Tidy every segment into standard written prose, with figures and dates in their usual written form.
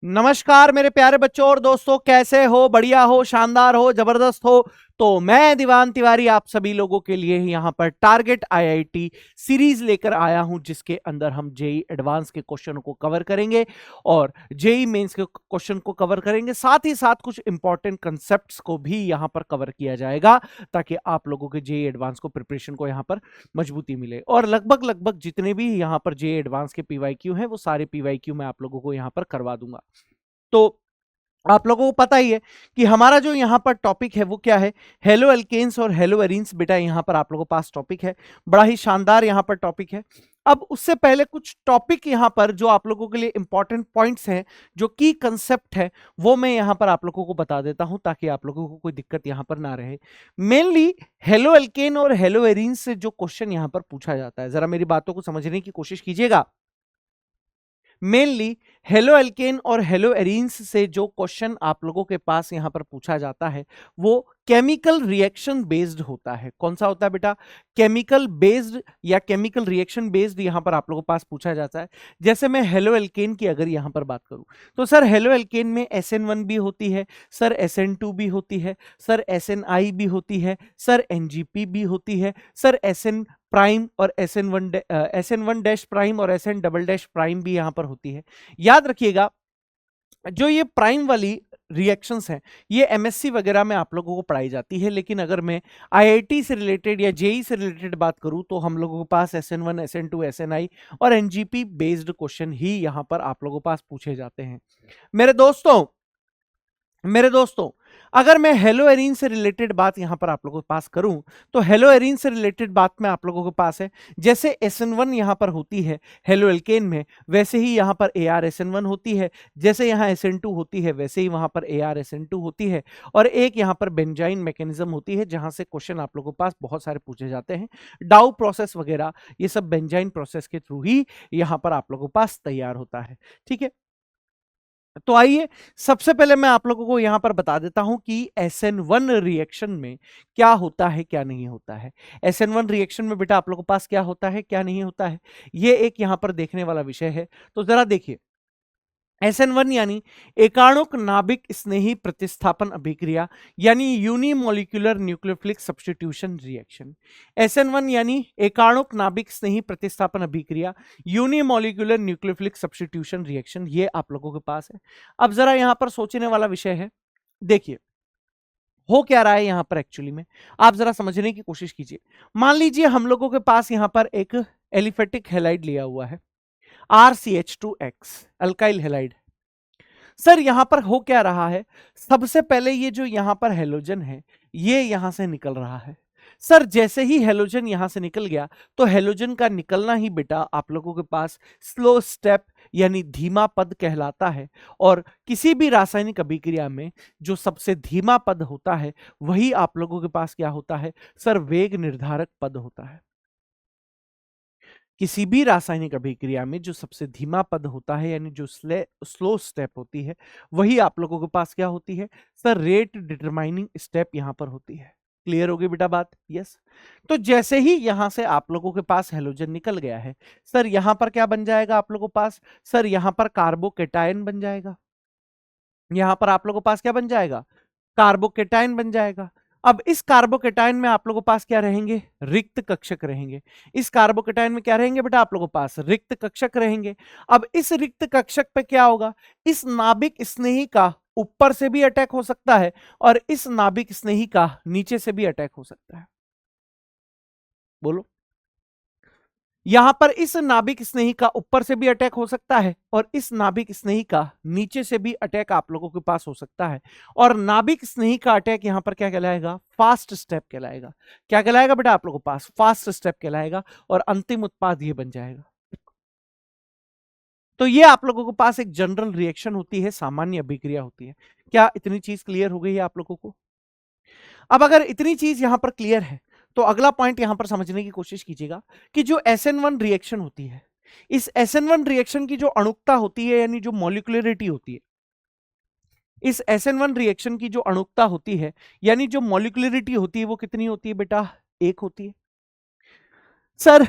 नमस्कार मेरे प्यारे बच्चों और दोस्तों, कैसे हो? बढ़िया हो, शानदार हो, जबरदस्त हो? तो मैं दीवान तिवारी आप सभी लोगों के लिए यहां पर टारगेट आईआईटी सीरीज लेकर आया हूं, जिसके अंदर हम जेई एडवांस के क्वेश्चन को कवर करेंगे और जेई मेंस के क्वेश्चन को कवर करेंगे। साथ ही साथ कुछ इंपॉर्टेंट कंसेप्ट्स को भी यहां पर कवर किया जाएगा ताकि आप लोगों के जेई एडवांस को प्रिपरेशन को यहां पर मजबूती मिले। और लगभग लगभग जितने भी यहां पर जेई एडवांस के पीवाईक्यू हैं वो सारे पीवाईक्यू मैं आप लोगों को यहां पर करवा दूंगा। तो आप लोगों को पता ही है कि हमारा जो यहां पर टॉपिक है वो क्या है, हेलो एल्केन्स और हेलो एरीन्स। बेटा यहां पर आप लोगों के पास टॉपिक है, बड़ा ही शानदार यहां पर टॉपिक है। अब उससे पहले कुछ टॉपिक यहां पर जो आप लोगों के लिए इंपॉर्टेंट पॉइंट्स हैं, जो की कंसेप्ट है, वो मैं यहां पर आप लोगों को बता देता हूं ताकि आप लोगों को कोई दिक्कत यहां पर ना रहे। मेनली हेलो एल्केन और हेलो एरीन्स से जो क्वेश्चन यहां पर पूछा जाता है, जरा मेरी बातों को समझने की कोशिश कीजिएगा। मेनली हेलो एल्केन और हेलो एरीन्स से जो क्वेश्चन आप लोगों के पास यहां पर पूछा जाता है वो केमिकल रिएक्शन बेस्ड होता है। कौन सा होता है बेटा? केमिकल बेस्ड या केमिकल रिएक्शन बेस्ड यहां पर आप लोगों के पास पूछा जाता है। जैसे मैं हेलो एल्केन की अगर यहां पर बात करूं तो सर हेलो एल्केन में SN1 भी होती है, सर SN2 भी होती है, सर SNI भी होती है, सर NGP भी होती है, सर SN प्राइम और SN1 डैश प्राइम और SN डबल डैश प्राइम भी यहां पर होती है। याद रखिएगा, जो ये प्राइम वाली रिएक्शंस हैं ये MSc वगैरह में आप लोगों को पढ़ाई जाती है, लेकिन अगर मैं IIT से रिलेटेड या जेई से रिलेटेड बात करूं तो हम लोगों के पास SN1 SN2 SNI और NGP बेस्ड क्वेश्चन ही यहां पर आप लोगों के पास पूछे जाते हैं। मेरे दोस्तों अगर मैं हेलो एरीन से रिलेटेड बात यहां पर आप लोगों के पास करूं तो हेलो एरीन से रिलेटेड बात में आप लोगों के पास है, जैसे SN1 यहां पर होती है हेलो एल्केन में, वैसे ही यहां पर ArSN1 होती है। जैसे यहां SN2 होती है वैसे ही वहां पर ArSN2 होती है। और एक यहां पर बेंजाइन मैकेनिज्म होती है जहां से क्वेश्चन आप लोगों के पास बहुत सारे पूछे जाते हैं। डाउ प्रोसेस वगैरह ये सब बेंजाइन प्रोसेस के थ्रू ही यहां पर आप लोगों के पास तैयार होता है। ठीक है, तो आइए सबसे पहले मैं आप लोगों को यहां पर बता देता हूं कि SN1 रिएक्शन में क्या होता है क्या नहीं होता है। SN1 रिएक्शन में बेटा आप लोगों के पास क्या होता है क्या नहीं होता है, ये एक यहां पर देखने वाला विषय है। तो जरा देखिए, SN1 यानी एकाणुक नाभिक स्नेही प्रतिस्थापन अभिक्रिया यानी unimolecular nucleophilic substitution reaction. SN1 यानी एकाणुक नाभिक स्नेही प्रतिस्थापन अभिक्रिया यूनिमोलिकुलर न्यूक्लियोफिलिक सब्स्टिट्यूशन रिएक्शन, ये आप लोगों के पास है। अब जरा यहां पर सोचने वाला विषय है, देखिए हो क्या रहा है यहां पर एक्चुअली में, आप जरा समझने की कोशिश कीजिए। मान लीजिए हम लोगों के पास यहां पर एक एलिफेटिक हैलाइड लिया हुआ है, RCH2X अल्काइल हैलाइड। सर यहां पर हो क्या रहा है, सबसे पहले ये जो यहां पर हेलोजन है ये यहां से निकल रहा है। सर जैसे ही हेलोजन यहां से निकल गया तो हेलोजन का निकलना ही बेटा आप लोगों के पास स्लो स्टेप यानी धीमा पद कहलाता है। और किसी भी रासायनिक अभिक्रिया में जो सबसे धीमा पद होता है वही आप लोगों के पास क्या होता है सर, वेग निर्धारक पद होता है। किसी भी रासायनिक अभिक्रिया में जो सबसे धीमा पद होता है यानी जो स्लो स्टेप होती है वही आप लोगों के पास क्या होती है सर, रेट डिटरमाइनिंग स्टेप यहां पर होती है। क्लियर होगी बेटा बात? यस। तो जैसे ही यहां से आप लोगों के पास हेलोजन निकल गया है सर, यहां पर क्या बन जाएगा आप लोगों के पास सर, यहां पर कार्बोकेटायन बन जाएगा। यहां पर आप लोगों के पास क्या बन जाएगा, कार्बोकेटायन बन जाएगा। अब इस कार्बोकेटायन में आप लोगों के पास क्या रहेंगे, रिक्त कक्षक रहेंगे। इस कार्बोकेटायन में क्या रहेंगे बेटा आप लोगों के पास, रिक्त कक्षक रहेंगे। अब इस रिक्त कक्षक पे क्या होगा, इस नाभिक स्नेही का ऊपर से भी अटैक हो सकता है और इस नाभिक स्नेही का नीचे से भी अटैक हो सकता है। बोलो, यहां पर इस नाभिक स्नेही का ऊपर से भी अटैक हो सकता है और इस नाभिक स्नेही का नीचे से भी अटैक आप लोगों के पास हो सकता है। और नाभिक स्नेही का अटैक यहां पर क्या कहलाएगा, फास्ट स्टेप कहलाएगा। क्या कहलाएगा बेटा आप लोगों के पास, फास्ट स्टेप कहलाएगा। और अंतिम उत्पाद ये बन जाएगा। तो ये आप लोगों के पास एक जनरल रिएक्शन होती है, सामान्य अभिक्रिया होती है। क्या इतनी चीज क्लियर हो गई है आप लोगों को? अब अगर इतनी चीज यहां पर क्लियर है तो अगला पॉइंट यहां पर समझने की कोशिश कीजिएगा कि जो SN1 रिएक्शन होती है, इस SN1 रिएक्शन की जो अणुकता होती है यानी जो मॉलिक्यूलरिटी होती है, इस SN1 रिएक्शन की जो अणुकता होती है यानी जो मॉलिक्यूलरिटी होती है वो कितनी होती है बेटा, एक होती है। सर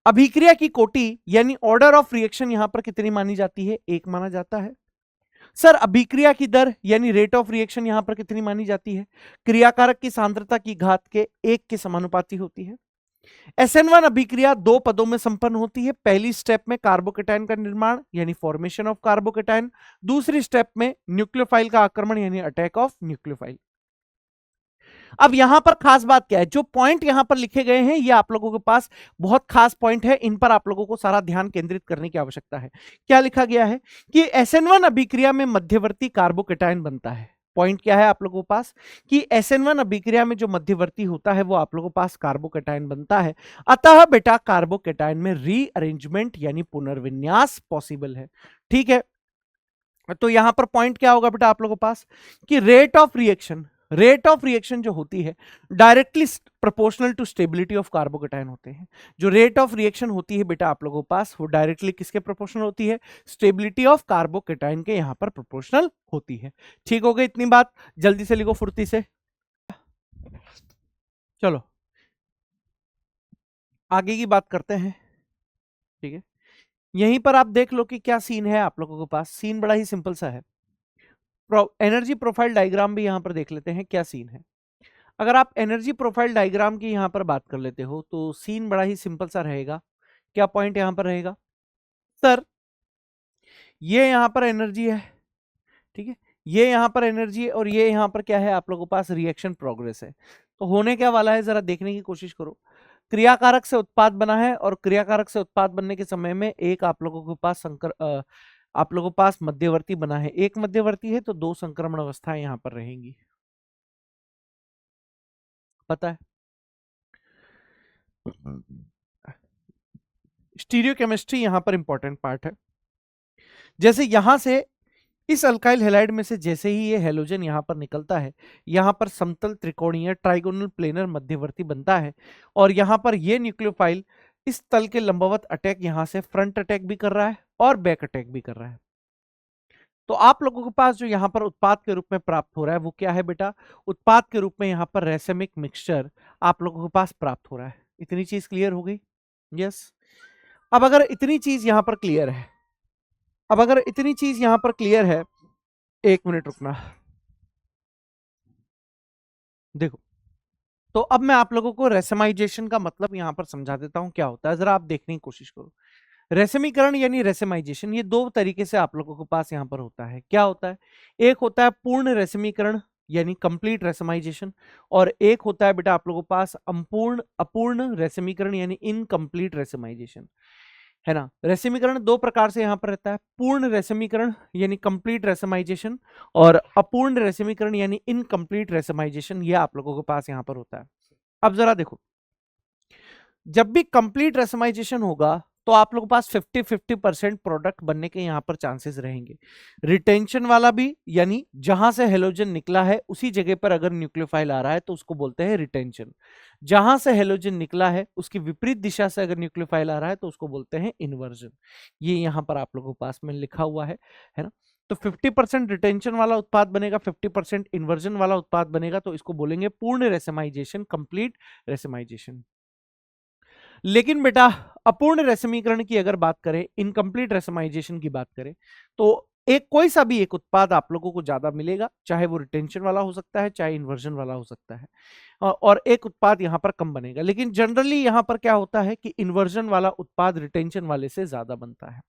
अभिक्रिया की कोटि यानी ऑर्डर ऑफ रिएक्शन यहां पर कितनी मानी जाती है, एक माना जाता है। सर अभिक्रिया की दर यानी रेट ऑफ रिएक्शन यहां पर कितनी मानी जाती है? क्रियाकारक की सांद्रता की घात के 1 के समानुपाती होती है। SN1 अभिक्रिया दो पदों में संपन्न होती है। पहली स्टेप में कार्बोकेटायन का निर्माण यानी फॉर्मेशन ऑफ कार्बोकेटायन, दूसरी स्टेप में न्यूक्लियोफाइल का आक्रमण यानी अटैक ऑफ न्यूक्लियोफाइल। अब यहां पर खास बात क्या है, जो पॉइंट यहां पर लिखे गए हैं ये आप लोगों के पास बहुत खास पॉइंट है, इन पर आप लोगों को सारा ध्यान केंद्रित करने की आवश्यकता है। क्या लिखा गया है कि SN1 अभिक्रिया में मध्यवर्ती कार्बोकेटायन बनता है। पॉइंट क्या है आप लोगों के पास कि SN1 अभिक्रिया में जो मध्यवर्ती होता है वो आप लोगों के पास कार्बोकेटायन बनता है, अतः बेटा कार्बोकेटायन में रीअरेंजमेंट यानी पुनर्विन्यास पॉसिबल है। ठीक है, तो यहां पर पॉइंट क्या होगा बेटा आप लोगों के पास कि रेट ऑफ रिएक्शन जो होती है directly proportional to stability of carbocation होते हैं। जो रेट ऑफ रिएक्शन होती है बेटा आप लोगों के पास वो डायरेक्टली किसके प्रोपोर्शनल होती है? स्टेबिलिटी ऑफ कार्बोकेटायन के यहां पर प्रोपोर्शनल होती है। ठीक हो गई इतनी बात, जल्दी से लिखो फुर्ती से। चलो आगे की बात करते हैं। ठीक है, यहीं पर आप देख लो कि क्या सीन है आप लोगों के पास। सीन बड़ा ही सिंपल सा है। एनर्जी प्रोफाइल डायग्राम भी यहां पर देख लेते हैं क्या सीन है। अगर आप एनर्जी प्रोफाइल डायग्राम की यहां पर बात कर लेते हो तो सीन बड़ा ही सिंपल सा रहेगा। क्या पॉइंट यहां पर रहेगा सर, ये यहां पर एनर्जी है, ठीक है, ये यहां पर एनर्जी है और ये यहां पर क्या है आप लोगों के पास रिएक्शन प्रोग्रेस है। तो होने क्या वाला है जरा देखने की कोशिश करो। क्रियाकारक से उत्पाद बना है और क्रियाकारक से उत्पाद बनने के समय में एक आप लोगों के पास आप लोगों के पास मध्यवर्ती बना है। एक मध्यवर्ती है तो दो संक्रमण अवस्थाएं यहां पर रहेंगी, पता है। स्टीरियोकेमिस्ट्री यहां पर इंपॉर्टेंट पार्ट है। जैसे यहां से इस अल्काइल हैलाइड में से जैसे ही ये हैलोजन यहां पर निकलता है, यहां पर समतल त्रिकोणीय ट्राइगोनल प्लेनर मध्यवर्ती बनता है और यहां पर ये न्यूक्लियोफाइल इस तल के लंबवत अटैक यहां से फ्रंट अटैक भी कर रहा है और बैक अटैक भी कर रहा है। तो आप लोगों के पास जो यहां पर उत्पाद के रूप में प्राप्त हो रहा है वो क्या है बेटा? उत्पाद के रूप में यहां पर रेसेमिक मिक्सचर आप लोगों के पास प्राप्त हो रहा है। इतनी चीज क्लियर हो गई? यस। अब अगर इतनी चीज यहां पर क्लियर है, अब अगर इतनी चीज यहां पर क्लियर है, एक मिनट रुकना, देखो। तो अब मैं आप लोगों को रेसेमाइजेशन का मतलब यहां पर समझा देता हूं क्या होता है, जरा आप देखने की कोशिश करो। रेसेमीकरण यानी रेसेमाइजेशन ये दो तरीके से आप लोगों के पास यहां पर होता है। क्या होता है? एक होता है पूर्ण रेसेमीकरण यानी कंप्लीट रेसेमाइजेशन, और एक होता है बेटा आप लोगों के पास अपूर्ण रेसेमीकरण यानी इनकम्प्लीट रेसेमाइजेशन, है ना। रेसेमीकरण दो प्रकार से यहां पर रहता है, पूर्ण रेसेमीकरण यानी कंप्लीट रेसेमाइजेशन और अपूर्ण रेसेमीकरण यानी इनकम्प्लीट रेसेमाइजेशन, ये आप लोगों के पास यहां पर होता है। अब जरा देखो, जब भी कंप्लीट रेसमाइजेशन होगा तो आप लोगों के पास 50-50% प्रोडक्ट बनने के यहां पर चांसेस रहेंगे। रिटेंशन वाला भी यानी जहां से हेलोजन निकला है उसी जगह पर अगर न्यूक्लियोफाइल आ रहा है तो उसको बोलते हैं रिटेंशन। जहां से हेलोजन निकला है उसकी विपरीत दिशा से अगर न्यूक्लियोफाइल आ रहा है तो उसको बोलते हैं इन्वर्जन। ये यहां पर आप लोगों के पास में लिखा हुआ है ना। तो 50% रिटेंशन वाला उत्पाद बनेगा, 50% इन्वर्जन वाला उत्पाद बनेगा, तो इसको बोलेंगे पूर्ण रेसमाइजेशन, कंप्लीट रेसमाइजेशन। लेकिन बेटा अपूर्ण रेशमीकरण की अगर बात करें, इनकम्प्लीट रेशमाइजेशन की बात करें, तो एक कोई सा भी एक उत्पाद आप लोगों को ज्यादा मिलेगा, चाहे वो रिटेंशन वाला हो सकता है चाहे इन्वर्जन वाला हो सकता है, और एक उत्पाद यहां पर कम बनेगा। लेकिन जनरली यहां पर क्या होता है कि इन्वर्जन वाला उत्पाद रिटेंशन वाले से ज्यादा बनता है।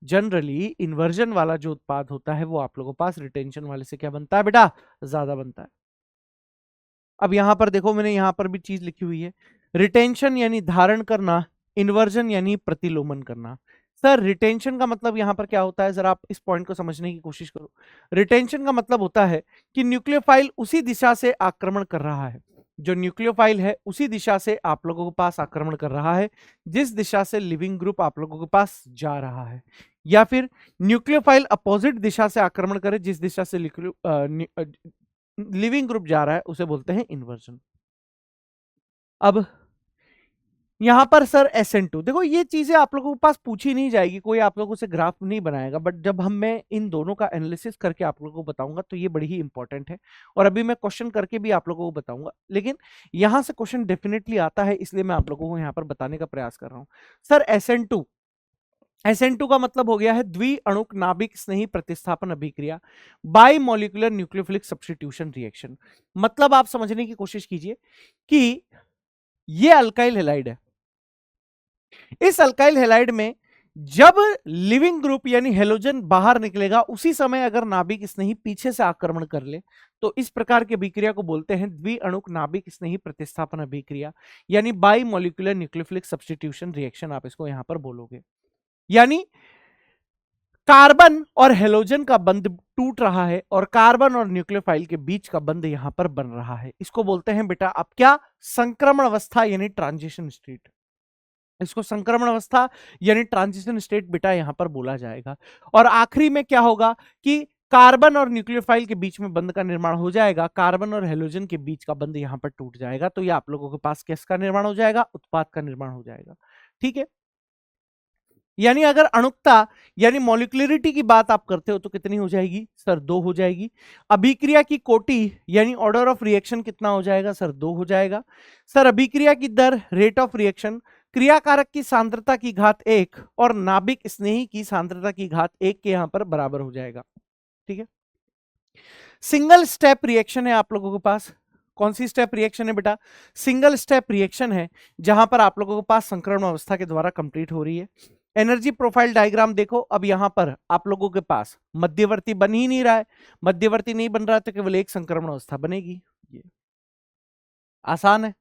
जनरली इन्वर्जन वाला जो उत्पाद होता है वो आप लोगों के पास रिटेंशन वाले से क्या बनता है बेटा? ज्यादा बनता है। अब यहां पर देखो, मैंने यहां पर भी चीज लिखी हुई है, रिटेंशन यानी धारण करना, इन्वर्जन यानी प्रतिलोमन करना। सर रिटेंशन का मतलब यहां पर क्या होता है, जरा आप इस पॉइंट को समझने की कोशिश करो। रिटेंशन का मतलब होता है कि न्यूक्लियोफाइल उसी दिशा से आक्रमण कर रहा है, जो न्यूक्लियोफाइल है उसी दिशा से आप लोगों के पास आक्रमण कर रहा है जिस दिशा से लिविंग ग्रुप आप लोगों के पास जा रहा है, या फिर न्यूक्लियोफाइल अपोजिट दिशा से आक्रमण करे जिस दिशा से लिविंग ग्रुप जा रहा है उसे बोलते हैं इन्वर्जन। अब यहां पर सर SN2 देखो, ये चीजें आप लोगों के पास पूछी नहीं जाएगी, कोई आप लोगों से ग्राफ नहीं बनाएगा, बट जब मैं इन दोनों का एनालिसिस करके आप लोगों को बताऊंगा तो ये बड़ी ही इंपॉर्टेंट है, और अभी मैं क्वेश्चन करके भी आप लोगों को बताऊंगा। लेकिन यहां से क्वेश्चन डेफिनेटली आता है, इसलिए मैं आप लोगों को यहां पर बताने का प्रयास कर रहा हूं। सर SN2 SN2 का मतलब हो गया है द्विअणुक नाभिक स्नेही प्रतिस्थापन अभिक्रिया, by molecular nucleophilic substitution reaction. मतलब आप समझने की कोशिश कीजिए कि ये अल्काइल हैलाइड है। इस अल्काइल हैलाइड में जब लिविंग ग्रुप यानी हेलोजन बाहर निकलेगा, उसी समय अगर नाभिक स्नेही पीछे से आक्रमण कर ले, तो इस प्रकार की अभिक्रिया को बोलते हैं द्विअणुक नाभिक स्नेही प्रतिस्थापन अभिक्रिया, यानी by molecular nucleophilic substitution reaction आप इसको यहां पर बोलोगे। यानी कार्बन और हेलोजन का बंध टूट रहा है और कार्बन और न्यूक्लियोफाइल के बीच का बंध यहां पर बन रहा है। इसको बोलते हैं बेटा अब क्या, संक्रमण अवस्था यानी ट्रांजिशन स्टेट। इसको संक्रमण अवस्था यानी ट्रांजिशन स्टेट बेटा यहां पर बोला जाएगा। और आखिरी में क्या होगा कि कार्बन और न्यूक्लियोफाइल के बीच में बंध का निर्माण हो जाएगा, कार्बन और हेलोजन के बीच का बंध यहां पर टूट जाएगा। तो ये आप लोगों के पास किसका निर्माण हो जाएगा, उत्पाद का निर्माण हो जाएगा। ठीक है, यानी अगर अणुकता यानी मॉलिक्युलरिटी की बात आप करते हो तो कितनी हो जाएगी सर, 2 हो जाएगी। अभिक्रिया की कोटि यानी ऑर्डर ऑफ रिएक्शन कितना हो जाएगा सर, 2 हो जाएगा। सर अभिक्रिया की दर रेट ऑफ रिएक्शन, क्रियाकारक की सांद्रता की घात 1 और नाभिक स्नेही की सांद्रता की घात 1 के यहां पर बराबर हो जाएगा। ठीक है, सिंगल स्टेप रिएक्शन है आप लोगों के पास। कौन सी स्टेप रिएक्शन है बेटा, सिंगल स्टेप रिएक्शन है, जहां पर आप लोगों के पास संक्रमण अवस्था के द्वारा कंप्लीट हो रही है। एनर्जी प्रोफाइल डायग्राम देखो, अब यहां पर आप लोगों के पास मध्यवर्ती बन ही नहीं रहा है, मध्यवर्ती नहीं बन रहा है तो केवल एक संक्रमण अवस्था बनेगी। ये आसान है।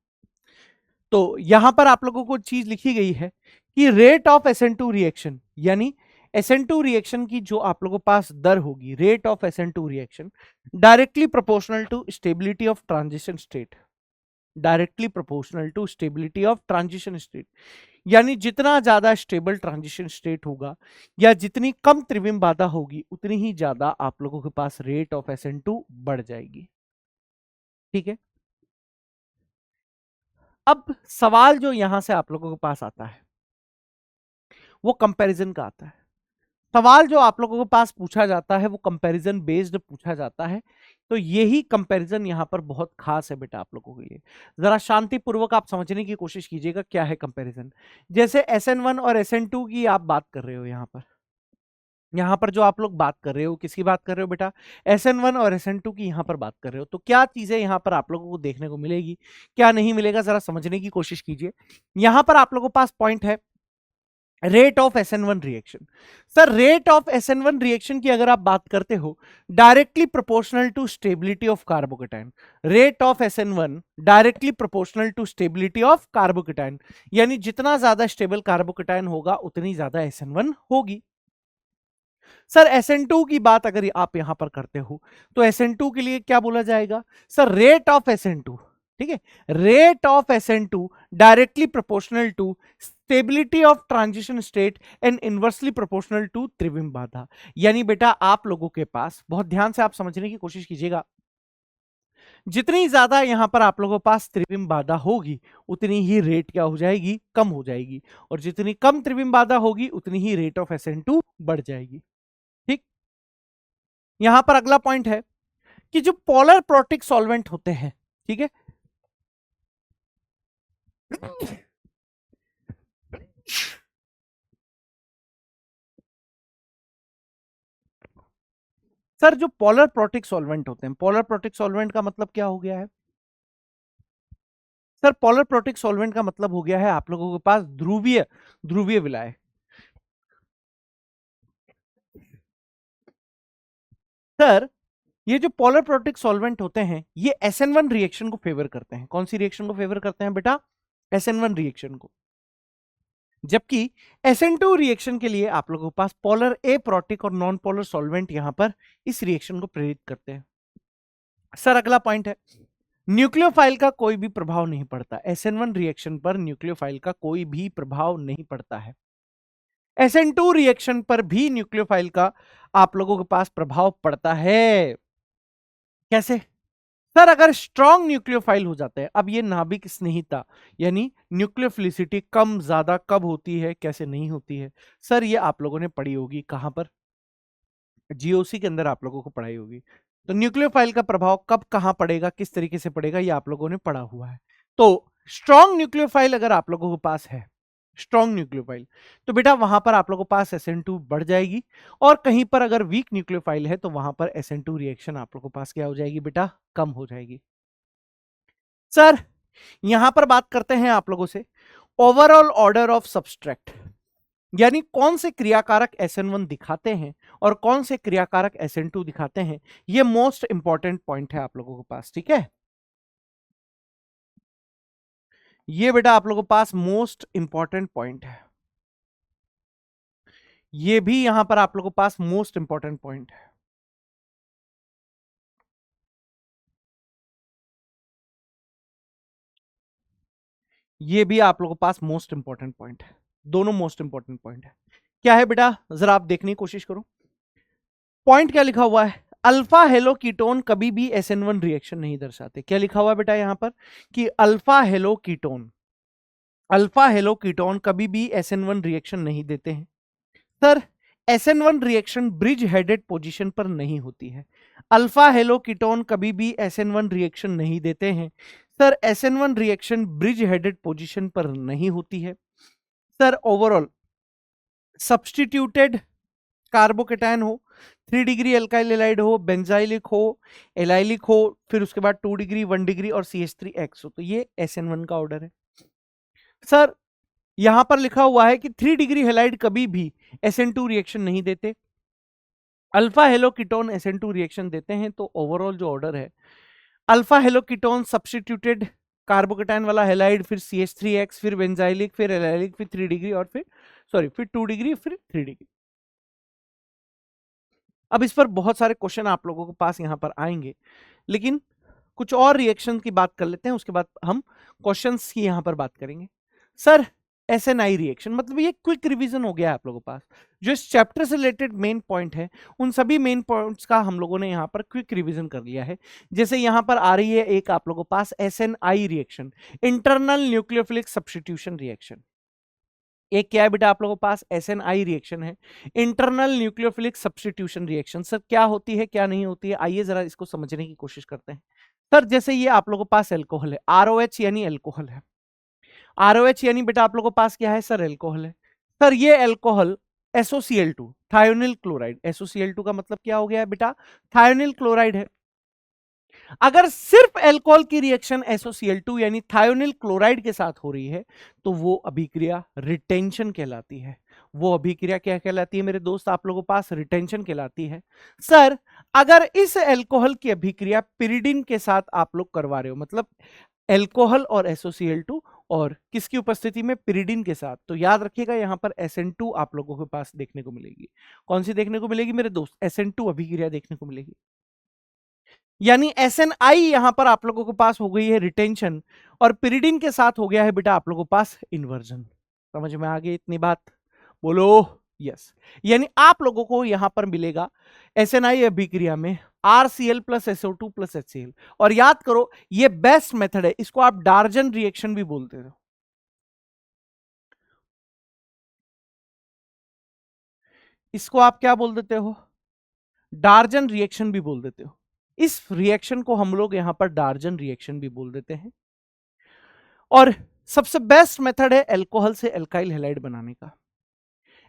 तो यहां पर आप लोगों को चीज लिखी गई है कि रेट ऑफ SN2 रिएक्शन, यानी SN2 रिएक्शन की जो आप लोगों के पास दर होगी, rate of SN2 reaction directly proportional to stability of transition state, directly proportional to stability of transition state. यानी जितना ज्यादा स्टेबल ट्रांजिशन स्टेट होगा या जितनी कम त्रिविम बाधा होगी, उतनी ही ज्यादा आप लोगों के पास रेट ऑफ SN2 बढ़ जाएगी। ठीक है, अब सवाल जो यहां से आप लोगों के पास आता है वो कंपैरिजन का आता है। सवाल जो आप लोगों के पास पूछा जाता है वो कंपैरिजन बेस्ड पूछा जाता है। तो यही कंपैरिजन यहां पर बहुत खास है बेटा आप लोगों के लिए। जरा शांतिपूर्वक आप समझने की कोशिश कीजिएगा क्या है कंपैरिजन। जैसे SN1 और SN2 की आप बात कर रहे हो, यहां पर जो आप लोग बात कर रहे हो, किसकी बात कर रहे हो बेटा, SN1 और SN2 की यहां पर बात कर रहे हो। तो क्या चीजें यहां पर आप लोगों को देखने को मिलेगी, क्या नहीं मिलेगा, जरा समझने की कोशिश कीजिए। यहां पर आप लोगों के पास पॉइंट है rate of SN1 reaction. Sir rate of SN1 reaction की अगर आप बात करते हो, directly proportional to stability of carbocation. Rate of SN1 directly proportional to stability of carbocation, यानी जितना ज्यादा स्टेबल कार्बोकेटाइन होगा उतनी ज्यादा SN1 होगी। सर SN2 की बात अगर आप यहां पर करते हो तो SN2 के लिए क्या बोला जाएगा सर, रेट ऑफ SN2। ठीक है, rate of SN2 directly proportional to stability of transition state and inversely proportional to त्रिविम बाधा। यानी बेटा आप लोगों के पास, बहुत ध्यान से आप समझने की कोशिश कीजिएगा, जितनी ज्यादा यहां पर आप लोगों के पास त्रिविम बाधा होगी उतनी ही रेट क्या हो जाएगी, कम हो जाएगी। और जितनी कम त्रिविम बाधा होगी उतनी ही रेट ऑफ SN2 बढ़ जाएगी। ठीक, यहां पर अगला पॉइंट है कि जो पोलर प्रोटिक सॉल्वेंट होते हैं, ठीक है, सर जो पोलर प्रोटिक सॉल्वेंट होते हैं, पोलर प्रोटिक सॉल्वेंट का मतलब क्या हो गया है सर, पोलर प्रोटिक सॉल्वेंट का मतलब हो गया है आप लोगों के पास ध्रुवीय ध्रुवीय विलाय। सर ये जो पोलर प्रोटिक सॉल्वेंट होते हैं ये SN1 रिएक्शन को फेवर करते हैं। कौन सी रिएक्शन को फेवर करते हैं बेटा, SN1 रिएक्शन को। जबकि SN2 रिएक्शन के लिए आप लोगों के पास पोलर ए प्रोटिक और नॉन पोलर सॉल्वेंट यहां पर इस रिएक्शन को प्रेरित करते हैं। सर अगला पॉइंट है, न्यूक्लियोफाइल का कोई भी प्रभाव नहीं पड़ता। SN1 रिएक्शन पर न्यूक्लियोफाइल का कोई भी प्रभाव नहीं पड़ता है। SN2 रिएक्शन पर भी न्यूक्लियोफाइल का आप लोगों के पास प्रभाव पड़ता है। कैसे सर, अगर स्ट्रॉन्ग न्यूक्लियोफाइल हो जाता है, अब ये नाभिक स्नेहिता यानी न्यूक्लियोफिलिसिटी कम ज्यादा कब होती है, कैसे नहीं होती है, सर ये आप लोगों ने पढ़ी होगी कहां पर, GOC के अंदर आप लोगों को पढ़ाई होगी। तो न्यूक्लियोफाइल का प्रभाव कब कहां पड़ेगा, किस तरीके से पड़ेगा, ये आप लोगों ने पढ़ा हुआ है। तो स्ट्रॉन्ग न्यूक्लियोफाइल अगर आप लोगों के पास है, स्ट्रॉन्ग न्यूक्लियोफाइल, तो बेटा वहां पर आप लोगों के पास SN2 बढ़ जाएगी, और कहीं पर अगर वीक न्यूक्लियोफाइल है तो वहां पर SN2 रिएक्शन आप लोगों के पास क्या हो जाएगी बेटा, कम हो जाएगी। सर यहां पर बात करते हैं आप लोगों से ओवरऑल ऑर्डर ऑफ सब्सट्रैक्ट, यानी कौन से क्रियाकारक SN1 दिखाते हैं और कौन से क्रियाकारक SN2 दिखाते हैं, ये मोस्ट इंपॉर्टेंट पॉइंट है आप लोगों के पास, ठीक है। ये बेटा आप लोगों के पास मोस्ट इंपॉर्टेंट पॉइंट है, ये भी यहां पर आप लोगों के पास मोस्ट इंपॉर्टेंट पॉइंट है। ये भी आप लोगों के पास मोस्ट इंपॉर्टेंट पॉइंट है, दोनों मोस्ट इंपॉर्टेंट पॉइंट है। क्या है बेटा, जरा आप देखने की कोशिश करो। पॉइंट क्या लिखा हुआ है, अल्फा हेलो कीटोन कभी भी SN1 रिएक्शन नहीं दर्शाते। क्या लिखा हुआ है बेटा यहां पर कि अल्फा हेलो कीटोन कभी भी SN1 रिएक्शन नहीं देते हैं। Sir SN1 reaction bridge headed position पर नहीं होती है। अल्फा हेलो कीटोन कभी भी SN1 रिएक्शन नहीं देते हैं। Sir SN1 reaction bridge headed position पर नहीं होती है। सर ओवरऑल सब्सटीट्यूटेड कार्बोकेटायन हो, 3 डिग्री एल्काइल एलाइड हो, बेंजाइलिक हो, एलाइलिक हो, फिर उसके बाद 2 डिग्री, 1 डिग्री और CH3X हो, तो ये SN1 का ऑर्डर है। सर यहां पर लिखा हुआ है कि 3 डिग्री हेलाइड कभी भी SN2 रिएक्शन नहीं देते, alpha hello ketone SN2 reaction देते हैं। तो ओवरऑल जो ऑर्डर है, alpha hello ketone substituted carbocation वाला हेलाइड, फिर CH3X, फिर बेंजाइलिक, फिर एलाइलिक, फिर 3 डिग्री और फिर 2 डिग्री, फिर 3 डिग्री। अब इस पर बहुत सारे क्वेश्चन आप लोगों के पास यहां पर आएंगे, लेकिन कुछ और रिएक्शन की बात कर लेते हैं, उसके बाद हम क्वेश्चंस की यहां पर बात करेंगे। सर SNI रिएक्शन, मतलब ये क्विक रिवीजन हो गया है आप लोगों के पास, जो इस चैप्टर से रिलेटेड मेन पॉइंट है उन सभी मेन पॉइंट्स का हम लोगों ने यहां पर क्विक रिवीजन कर लिया है। जैसे यहां पर आ रही है एक आप लोगों के पास SNI reaction, internal nucleophilic substitution reaction. एक क्या है बेटा आप लोगों के पास SNI रिएक्शन है, internal nucleophilic substitution reaction. Sir क्या होती है क्या नहीं होती है, आइए जरा इसको समझने की कोशिश करते हैं। सर जैसे ये आप लोगों के पास एल्कोहल है, ROH यानी एल्कोहल है, ROH यानी बेटा आप लोगों के पास क्या है सर, एल्कोहल है। सर ये alcohol SOCl2 thionyl chloride, SOCl2 का मतलब क्या हो गया है बेटा, थायोनिल क्लोराइड है। अगर सिर्फ अल्कोहल की रिएक्शन SOCl2 यानी थायोनिल क्लोराइड के साथ हो रही है तो वो अभिक्रिया रिटेंशन कहलाती है। वो अभिक्रिया क्या कहलाती है मेरे दोस्त, आप लोगों के पास रिटेंशन कहलाती है। सर अगर इस अल्कोहल की अभिक्रिया पिरिडिन के साथ आप लोग करवा रहे हो, मतलब अल्कोहल और SOCl2 और किसकी उपस्थिति में, पिरिडिन के साथ, तो याद रखिएगा यहां पर SN2 आप लोगों के पास देखने को मिलेगी। कौन सी देखने को मिलेगी मेरे दोस्त, SN2 अभिक्रिया देखने को मिलेगी। यानी SNI यहां पर आप लोगों के पास हो गई है रिटेंशन, और पिरिडिन के साथ हो गया है बेटा आप लोगों के पास इन्वर्जन। समझ में आ गई इतनी बात, बोलो यस। यानी आप लोगों को यहां पर मिलेगा SNI अभिक्रिया में RCl plus SO2 plus HCl। और याद करो ये बेस्ट मेथड है, इसको आप डार्जन रिएक्शन भी बोलते हो, इसको आप क्या बोल देते हो, डार्जन रिएक्शन भी बोल देते हो। इस रिएक्शन को हम लोग यहां पर डार्जन रिएक्शन भी बोल देते हैं। और सबसे बेस्ट मेथड है अल्कोहल से अल्काइल हैलाइड बनाने का,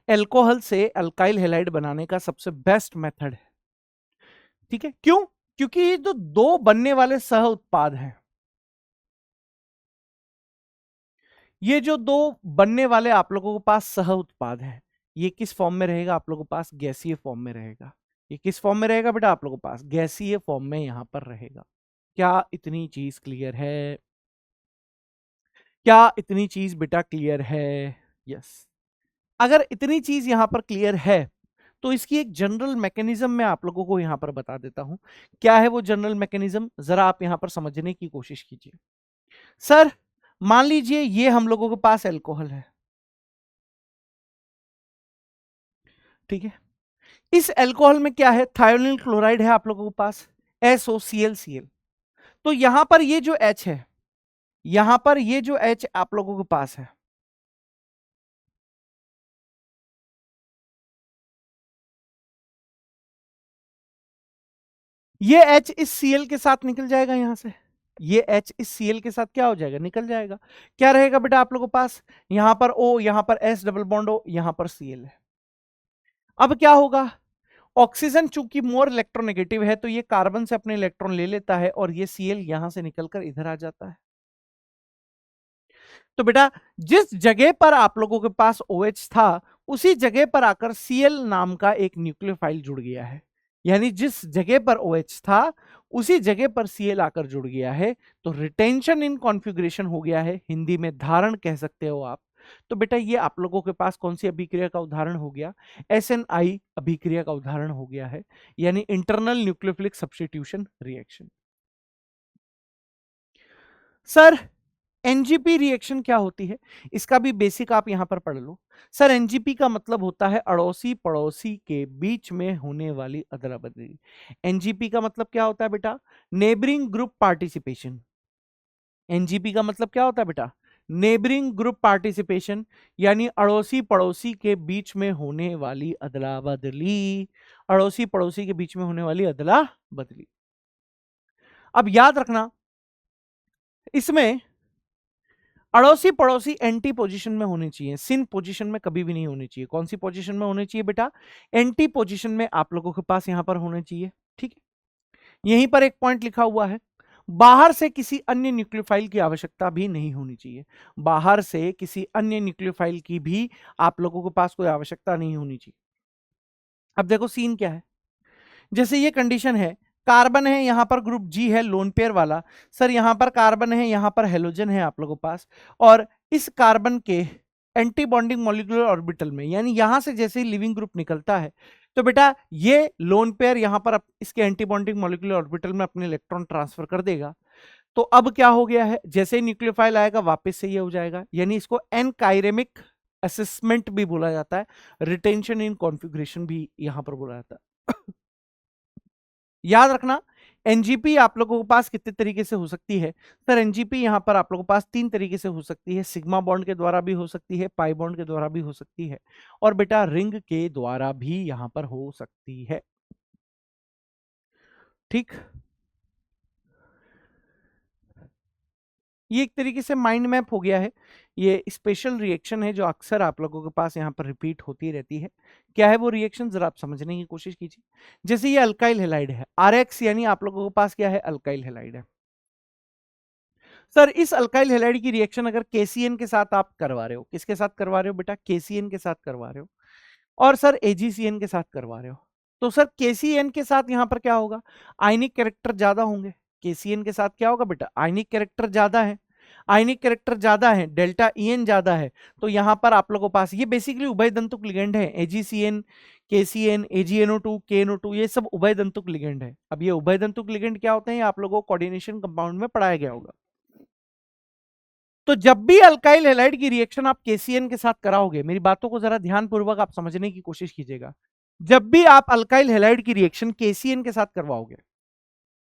अल्कोहल से अल्काइल हैलाइड बनाने का सबसे बेस्ट मेथड है। ठीक है, क्यों, क्योंकि ये जो दो बनने वाले सह उत्पाद हैं, ये जो दो बनने वाले आप लोगों के पास सह उत्पाद हैं, ये किस फॉर्म में रहेगा, आप लोगों के पास गैसीय फॉर्म में रहेगा। ये किस फॉर्म में रहेगा बेटा, आप लोगों के पास गैसीय फॉर्म में यहां पर रहेगा। क्या इतनी चीज क्लियर है, क्या इतनी चीज बेटा क्लियर है, यस। अगर इतनी चीज यहां पर क्लियर है तो इसकी एक जनरल मैकेनिज्म मैं आप लोगों को यहां पर बता देता हूं। क्या है वो जनरल मैकेनिज्म, जरा आप यहां पर समझने की कोशिश कीजिए। सर मान लीजिए ये हम लोगों के पास अल्कोहल है, ठीक है। इस अल्कोहल में क्या है, थायोनिल क्लोराइड है आप लोगों के पास, SOClCl। तो यहां पर ये जो H है, यहां पर ये जो H आप लोगों के पास है, ये H इस Cl के साथ निकल जाएगा यहां से, ये H इस Cl के साथ क्या हो जाएगा, निकल जाएगा। क्या रहेगा बेटा आप लोगों के पास, यहां पर O, यहां पर S डबल बॉन्ड O, यहां पर Cl है। अब क्या होगा, ऑक्सीजन चूंकि मोर इलेक्ट्रोनेगेटिव है तो ये कार्बन से अपने इलेक्ट्रॉन ले लेता है और ये Cl यहां से निकलकर इधर आ जाता है। तो बेटा जिस जगह पर आप लोगों के पास OH था उसी जगह पर आकर Cl नाम का एक न्यूक्लियोफाइल जुड़ गया है। यानी जिस जगह पर OH था उसी जगह पर Cl आकर जुड़ गया है, तो रिटेंशन इन कॉन्फ़िगरेशन हो गया है, हिंदी में धारण कह सकते हो आप। तो बेटा ये आप लोगों के पास कौन सी अभिक्रिया का उदाहरण हो गया, SNI अभिक्रिया का उदाहरण हो गया है, यानी internal nucleophilic substitution reaction. Sir NGP reaction क्या होती है, इसका भी बेसिक आप यहां पर पढ़ लो। सर एनजीपी का मतलब होता है अड़ोसी पड़ोसी के बीच में होने वाली अदला बदली। एनजीपी का मतलब क्या होता है बेटा, नेबरिंग ग्रुप पार्टिसिपेशन। एनजीपी का मतलब क्या होता है बेटा, नेबरिंग ग्रुप पार्टिसिपेशन, यानी अड़ोसी पड़ोसी के बीच में होने वाली अदला बदली। अड़ोसी पड़ोसी के बीच में होने वाली अदला बदली। अब याद रखना इसमें अड़ोसी पड़ोसी एंटी पोजीशन में होनी चाहिए, सिन पोजीशन में कभी भी नहीं होनी चाहिए। कौन सी पोजीशन में होनी चाहिए बेटा, एंटी पोजीशन में आप लोगों के पास यहां पर होने चाहिए। ठीक है, यहीं पर एक पॉइंट लिखा हुआ है, बाहर से किसी अन्य न्यूक्लियोफाइल की आवश्यकता भी नहीं होनी चाहिए। बाहर से किसी अन्य न्यूक्लियोफाइल की भी आप लोगों के पास कोई आवश्यकता नहीं होनी चाहिए। अब देखो सीन क्या है, जैसे ये कंडीशन है, कार्बन है यहां पर ग्रुप जी है लोन पेयर वाला। सर यहां पर कार्बन है, यहां पर हेलोजन है आप लोगों के पास, और इस कार्बन के एंटी बॉन्डिंग मॉलिक्यूलर ऑर्बिटल में, यानी यहां से जैसे ही लिविंग ग्रुप निकलता है तो बेटा ये लोन पेयर यहां पर इसके एंटी बॉन्डिंग मॉलिक्यूलर ऑर्बिटल में अपने इलेक्ट्रॉन ट्रांसफर कर देगा। तो अब क्या हो गया है, जैसे ही न्यूक्लियोफाइल आएगा वापस से ये हो जाएगा, यानी इसको एनकाइरेमिक असेसमेंट भी बोला जाता है, रिटेंशन इन कॉन्फ़िगरेशन भी यहां पर बोला जाता है। याद रखना एनजीपी आप लोगों के पास कितने तरीके से हो सकती है। सर एनजीपी यहां पर आप लोगों के पास 3 तरीके से हो सकती है, सिग्मा बॉन्ड के द्वारा भी हो सकती है, पाई बॉन्ड के द्वारा भी हो सकती है, और बेटा रिंग के द्वारा भी यहां पर हो सकती है। ठीक, ये एक तरीके से माइंड मैप हो गया है। ये स्पेशल रिएक्शन है जो अक्सर आप लोगों के पास यहाँ पर रिपीट होती रहती है। क्या है वो रिएक्शन, जरा आप समझने की कोशिश कीजिए। जैसे ये अल्काइल हेलाइड है, आरएक्स, यानी आप लोगों के पास क्या है, अल्काइल हेलाइड है। सर इस अल्काइल हेलाइड की रिएक्शन अगर केसीएन के साथ आप करवा रहे हो, किसके साथ करवा रहे हो बेटा, केसीएन के साथ करवा रहे हो, और सर एजीसीएन के साथ करवा रहे हो, तो सर केसीएन के साथ यहां पर क्या होगा, आयनिक कैरेक्टर ज्यादा होंगे। केसीएन के साथ क्या होगा बेटा, आयनिक कैरेक्टर ज्यादा है, आयनिक कैरेक्टर ज्यादा है, डेल्टा ईएन ज्यादा है। तो यहां पर आप लोगों के पास ये बेसिकली उभय दंतुक लिगेंड है, एजीसीएन, केसीएन, एजीएनओ2, केएनओ2, ये सब उभय दंतुक लिगेंड है। अब ये उभय दंतुक लिगेंड क्या होते हैं, आप लोगों को कोऑर्डिनेशन कंपाउंड में पढ़ाया गया होगा। तो जब भी अल्काइल हैलाइड की रिएक्शन आप केसीएन के साथ कराओगे, मेरी बातों को जरा ध्यानपूर्वक आप समझने की कोशिश कीजिएगा। जब भी आप अल्काइल हैलाइड की रिएक्शन केसीएन के साथ करवाओगे,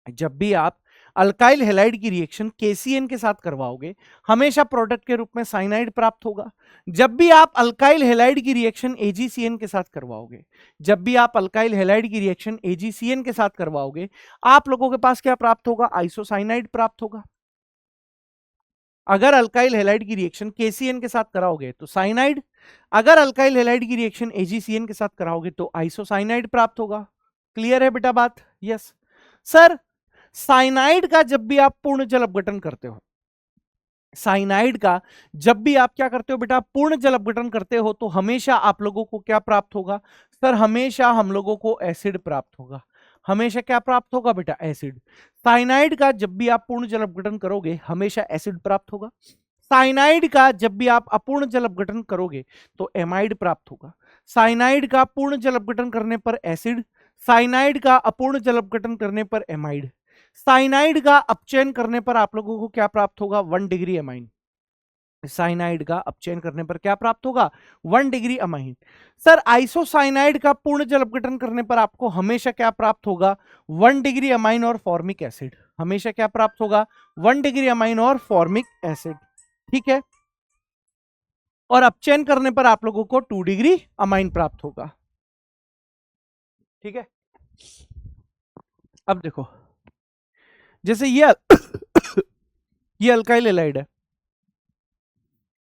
जब भी आप अल्काइल हैलाइड की रिएक्शन केसीएन के साथ करवाओगे, हमेशा प्रोडक्ट के रूप में साइनाइड प्राप्त होगा। जब भी आप अल्काइल हैलाइड की रिएक्शन एजीसीएन के साथ करवाओगे, जब भी आप अल्काइल हैलाइड की रिएक्शन एजीसीएन के साथ करवाओगे, आप लोगों के पास क्या प्राप्त होगा, आइसोसाइनाइड प्राप्त होगा। अगर अल्काइल हैलाइड की रिएक्शन केसीएन के साथ कराओगे तो साइनाइड, अगर अल्काइल हैलाइड की रिएक्शन एजीसीएन के साथ कराओगे तो आइसोसाइनाइड प्राप्त होगा। क्लियर है बेटा बात, यस। सर साइनाइड का जब भी आप पूर्ण जल अपघटन करते हो, साइनाइड का जब भी आप क्या करते हो बेटा, पूर्ण जल अपघटन करते हो, तो हमेशा आप लोगों को क्या प्राप्त होगा, सर हमेशा हम लोगों को एसिड प्राप्त होगा। हमेशा क्या प्राप्त होगा बेटा, एसिड। साइनाइड का जब भी आप पूर्ण जल अपघटन करोगे हमेशा एसिड प्राप्त होगा। साइनाइड का जब भी आप अपूर्ण जल अपघटन करोगे तो एमाइड प्राप्त होगा। साइनाइड का पूर्ण जल अपघटन करने पर एसिड, साइनाइड का अपूर्ण जल अपघटन करने पर एमाइड। साइनाइड का अपचयन करने पर आप लोगों को क्या प्राप्त होगा, 1 डिग्री अमाइन। साइनाइड का अपचयन करने पर क्या प्राप्त होगा, 1 डिग्री अमाइन। सर आइसोसाइनाइड का पूर्ण जल अपघटन करने पर आपको हमेशा क्या प्राप्त होगा, 1 डिग्री अमाइन और फॉर्मिक एसिड। हमेशा क्या प्राप्त होगा, 1 डिग्री अमाइन और फॉर्मिक एसिड। ठीक है, और अपचयन करने पर आप लोगों को 2 डिग्री अमाइन प्राप्त होगा। ठीक है, अब देखो जैसे ये ये अल्काइल एलाइड है।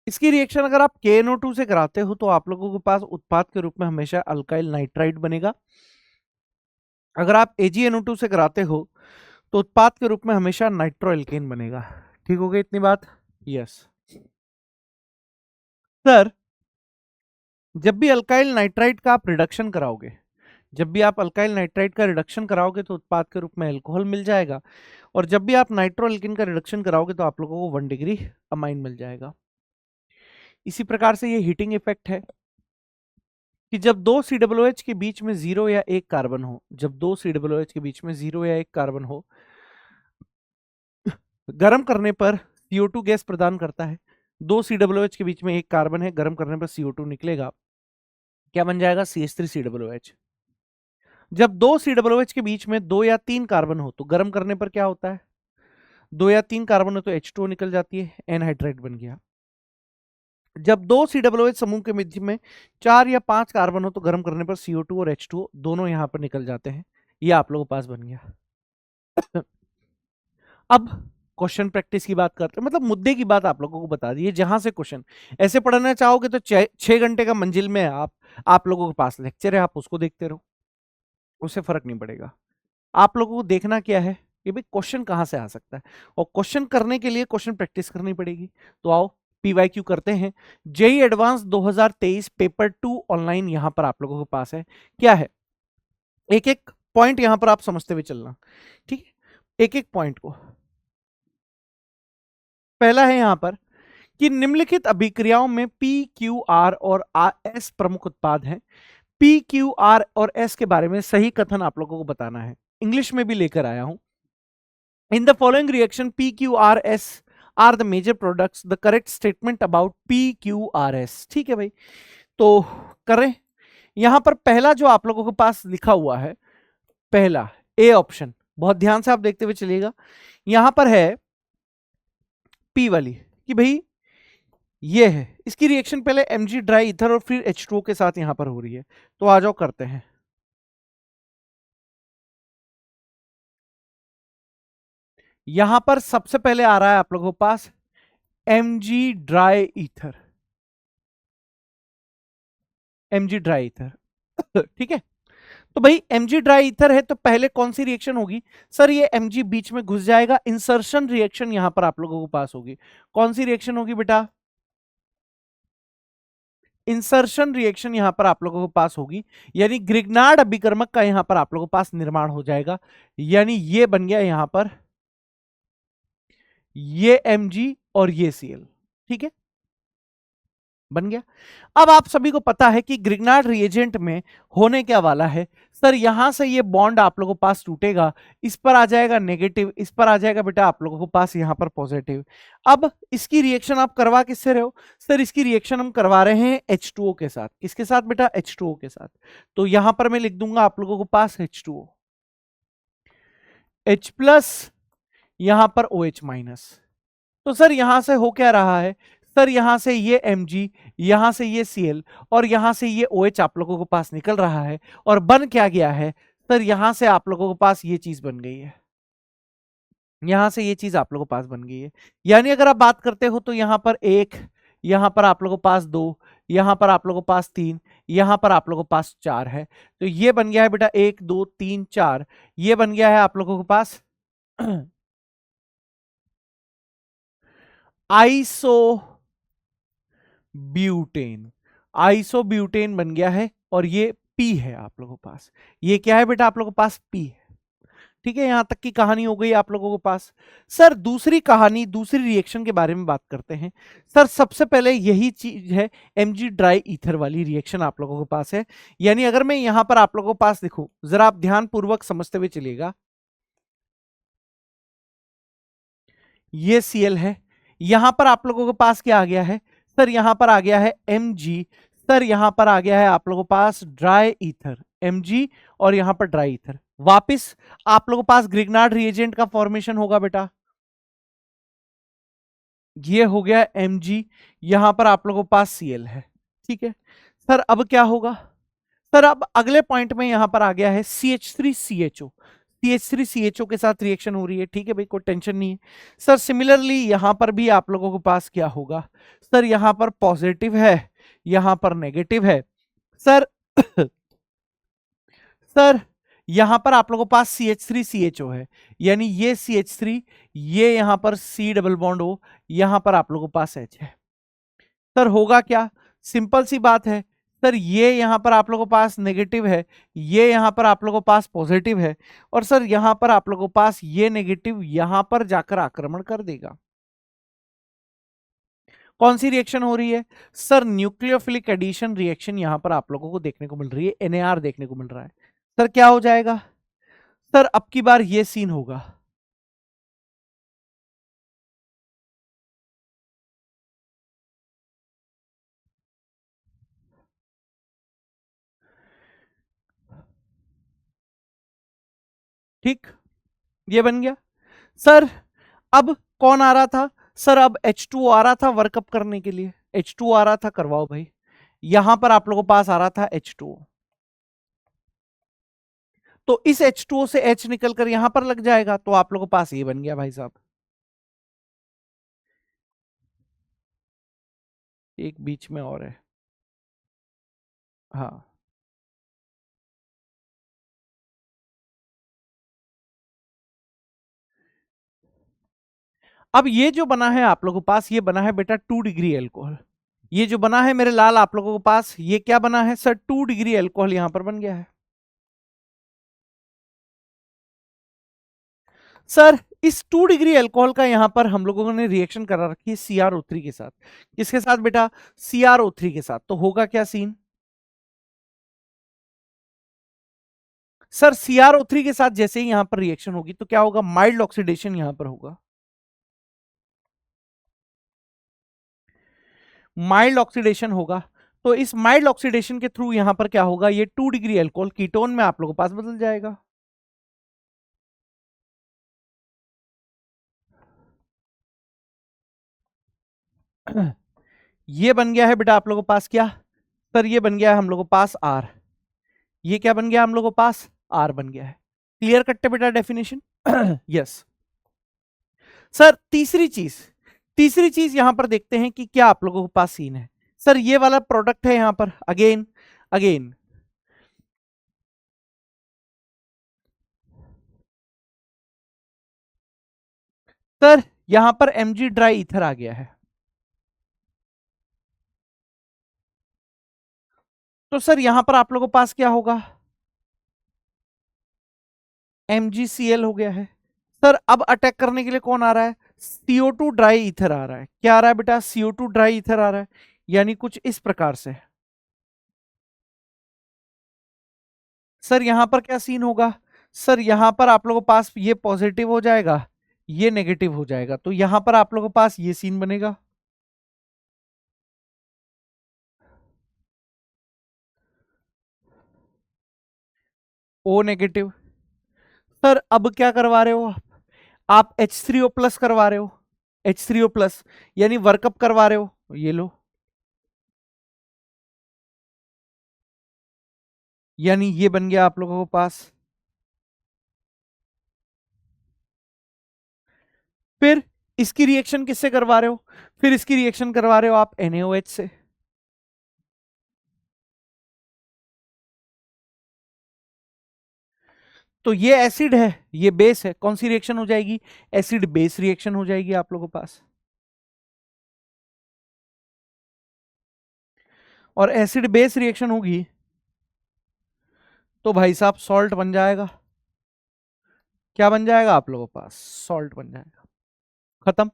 इसकी रिएक्शन अगर आप KNO2 से कराते हो तो आप लोगों के पास उत्पाद के रूप में हमेशा अल्काइल नाइट्राइड बनेगा। अगर आप AgNO2 से कराते हो तो उत्पाद के रूप में हमेशा नाइट्रोएल्केन बनेगा। ठीक हो गई इतनी बात? यस सर, जब भी अल्काइल नाइट्राइड का आप रिडक्शन कराओगे, जब भी आप अल्काइल नाइट्राइड का रिडक्शन कराओगे तो उत्पाद के रूप में अल्कोहल मिल जाएगा, और जब भी आप नाइट्रोएल्केन का रिडक्शन कराओगे तो आप लोगों को 1 डिग्री अमाइन मिल जाएगा। इसी प्रकार से ये हीटिंग इफेक्ट है कि जब दो COOH के बीच में 0 या 1 कार्बन हो, जब दो COOH के बीच में 0 या 1 कार्बन हो, गर्म करने पर CO2 गैस प्रदान करता है। दो COOH के बीच में 1 कार्बन है, गर्म करने पर CO2 निकलेगा, क्या बन जाएगा? CH3COOH। जब दो COOH के बीच में 2 या 3 कार्बन हो तो गर्म करने पर क्या होता है? 2 या 3 कार्बन हो तो H2O निकल जाती है, एनहाइड्राइड बन गया। जब दो COOH समूह के मध्य में 4 या 5 कार्बन हो तो गर्म करने पर CO2 और H2O दोनों यहां पर निकल जाते हैं। ये आप लोगों के पास बन गया। अब क्वेश्चन प्रैक्टिस की बात करते हैं, मतलब मुद्दे की बात आप लोगों को बता दी है, जहां से क्वेश्चन ऐसे पढ़ना चाहोगे तो 6 घंटे का मंजिल में आप लोगों के पास लेक्चर है, आप उसको देखते रहो, उससे फर्क नहीं पड़ेगा। आप लोगों को देखना क्या है कि भाई क्वेश्चन कहां से आ सकता है, और क्वेश्चन करने के लिए क्वेश्चन प्रैक्टिस करनी पड़ेगी। तो आओ PYQ करते हैं। जेईई एडवांस 2023 पेपर 2 ऑनलाइन यहां पर आप लोगों के पास है। क्या है, एक एक पॉइंट यहां पर आप समझते हुए चलना, ठीक है? एक एक पॉइंट को। पहला है यहां पर कि निम्नलिखित अभिक्रियाओं में PQR और S प्रमुख उत्पाद हैं। PQR और S के बारे में सही कथन आप लोगों को बताना है, इंग्लिश में भी लेकर आया हूं। In the following reaction PQRS are the major products, the correct statement about PQRS। ठीक है भाई, तो करें। यहां पर पहला जो आप लोगों के पास लिखा हुआ है, पहला ए ऑप्शन, बहुत ध्यान से आप देखते हुए चलिएगा। यहां पर है P वाली कि भाई ये है, इसकी रिएक्शन पहले Mg ड्राई ईथर और फिर H2O के साथ यहां पर हो रही है। तो आ जाओ करते हैं। यहां पर सबसे पहले आ रहा है आप लोगों के पास Mg dry ether, Mg dry ether. ठीक है, तो भाई Mg ड्राई ईथर है तो पहले कौन सी रिएक्शन होगी? सर ये Mg बीच में घुस जाएगा, इंसर्शन रिएक्शन यहां पर आप लोगों को पास होगी। कौन सी रिएक्शन होगी बेटा? इंसर्शन रिएक्शन यहां पर आप लोगों को पास होगी, यानी ग्रिग्नार्ड अभिकर्मक का यहां पर आप लोगों को पास निर्माण हो जाएगा। यानी ये बन गया यहां पर ये Mg और ये Cl। ठीक है, बन गया। अब आप सभी को पता है कि ग्रिग्नार्ड रिएजेंट में होने क्या वाला है। सर यहां से ये बॉन्ड आप लोगों के पास टूटेगा, इस पर आ जाएगा नेगेटिव, इस पर आ जाएगा बेटा आप लोगों के पास यहां पर पॉजिटिव। अब इसकी रिएक्शन आप करवा किससे रहे हो? सर इसकी रिएक्शन हम करवा रहे हैं H2O के साथ। किसके साथ बेटा? H2O के साथ। तो यहां पर मैं लिख दूंगा आप लोगों के पास H2O, H प्लस, यहां पर OH माइनस। तो सर यहां से हो क्या रहा है? सर यहां से ये Mg, यहां से ये Cl और यहां से ये OH आप लोगों के पास निकल रहा है, और बन क्या गया है? सर यहां से आप लोगों के पास ये चीज बन गई है, यहां से ये चीज आप लोगों के पास बन गई है। यानी अगर आप बात करते हो तो यहां पर 1, यहां पर आप लोगों के पास 2, यहां पर आप लोगों के पास 3, यहां पर आप लोगों के पास 4 है। तो ये बन गया है बेटा 1 2 3 4, ये बन गया है आप लोगों के पास आइसो ब्यूटेन। आइसोब्यूटेन बन गया है, और ये P है आप लोगों के पास। ये क्या है बेटा? आप लोगों के पास P है। ठीक है, यहां तक की कहानी हो गई आप लोगों के पास। सर दूसरी कहानी, दूसरी रिएक्शन के बारे में बात करते हैं। सर सबसे पहले यही चीज है, Mg ड्राई ईथर वाली रिएक्शन आप लोगों के पास है। यानी अगर मैं यहां पर आप लोगों के पास लिखूं, जरा आप ध्यान पूर्वक समझते हुए चलिएगा। ये Cl है, यहां पर आप लोगों के पास क्या आ गया है? सर यहां पर आ गया है Mg, सर यहां पर आ गया है आप लोगों के पास ड्राई ईथर, Mg और यहां पर ड्राई ईथर। वापिस आप लोगों के पास ग्रिग्नार्ड रिएजेंट का फॉर्मेशन होगा बेटा, ये हो गया Mg, यहां पर आप लोगों के पास Cl है। ठीक है सर, अब क्या होगा? सर अब अगले पॉइंट में यहां पर आ गया है CH3CHO। CH3CHO के साथ रिएक्शन हो रही है, ठीक है भाई, कोई टेंशन नहीं है। सर सिमिलरली यहां पर भी आप लोगों के पास क्या होगा, सर यहां पर पॉजिटिव है, यहां पर नेगेटिव है। सर सर यहां पर आप लोगों के पास CH3CHO है, यानी ये CH3, ये यहां पर C डबल बॉन्ड O, यहां पर आप लोगों के पास H है। सर होगा क्या, सिंपल सी बात है। सर ये यहां पर आप लोगों के पास नेगेटिव है, ये यहां पर आप लोगों के पास पॉजिटिव है, और सर यहां पर आप लोगों के पास ये नेगेटिव यहां पर जाकर आक्रमण कर देगा। कौन सी रिएक्शन हो रही है, सर न्यूक्लियोफिलिक एडिशन रिएक्शन यहां पर आप लोगों को देखने को मिल रही है, NAR देखने को मिल रहा है। सर क्या हो जाएगा, सर अब की बार ये सीन होगा। ठीक, ये बन गया। सर अब कौन आ रहा था, सर अब H2O आ रहा था वर्कअप करने के लिए, H2O आ रहा था, करवाओ भाई। यहां पर आप लोगों के पास आ रहा था H2O, तो इस H2O से H निकल कर यहां पर लग जाएगा, तो आप लोगों के पास ये बन गया भाई साहब। एक बीच में और है, हाँ। अब ये जो बना है आप लोगों के पास, ये बना है बेटा 2 डिग्री एल्कोहल। ये जो बना है मेरे लाल आप लोगों के पास, ये क्या बना है सर, 2 डिग्री एल्कोहल यहां पर बन गया है। सर इस 2 डिग्री एल्कोहल का यहां पर हम लोगों ने रिएक्शन करा रखी है CrO3 के साथ। किसके साथ बेटा, CrO3 के साथ। तो होगा क्या सीन, सर CrO3 के साथ जैसे ही यहां पर रिएक्शन होगी तो क्या होगा, माइल्ड ऑक्सीडेशन यहां पर होगा। माइल्ड ऑक्सीडेशन होगा, तो इस माइल्ड ऑक्सीडेशन के थ्रू यहां पर क्या होगा, ये 2 डिग्री एल्कोहल कीटोन में आप लोगों के पास बदल जाएगा। ये बन गया है बेटा आप लोगों के पास क्या, सर ये बन गया है हम लोगों के पास R। ये क्या बन गया हम लोगों के पास, R बन गया है। क्लियर कट है बेटा डेफिनेशन। यस। सर तीसरी चीज यहां पर देखते हैं कि क्या आप लोगों के पास सीन है। सर ये वाला प्रोडक्ट है यहां पर, अगेन अगेन सर यहां पर Mg ड्राई ईथर आ गया है, तो सर यहां पर आप लोगों के पास क्या होगा, MgCl हो गया है। सर अब अटैक करने के लिए कौन आ रहा है, CO2 ड्राई ईथर आ रहा है। क्या आ रहा है बेटा, CO2 ड्राई ईथर आ रहा है, यानी कुछ इस प्रकार से। सर यहां पर क्या सीन होगा, सर यहां पर आप लोगों के पास ये पॉजिटिव हो जाएगा, ये नेगेटिव हो जाएगा, तो यहां पर आप लोगों के पास ये सीन बनेगा। O negative. सर अब क्या करवा रहे हो आप H3O प्लस करवा रहे हो, H3O प्लस, यानी वर्कअप करवा रहे हो, ये लो, यानी ये बन गया आप लोगों के पास। फिर इसकी रिएक्शन किससे करवा रहे हो, फिर इसकी रिएक्शन करवा रहे हो आप NaOH से। तो ये एसिड है, ये बेस है, कौन सी रिएक्शन हो जाएगी, एसिड बेस रिएक्शन हो जाएगी आप लोगों के पास। और एसिड बेस रिएक्शन होगी तो भाई साहब सॉल्ट बन जाएगा। क्या बन जाएगा आप लोगों के पास, सॉल्ट बन जाएगा, खत्म।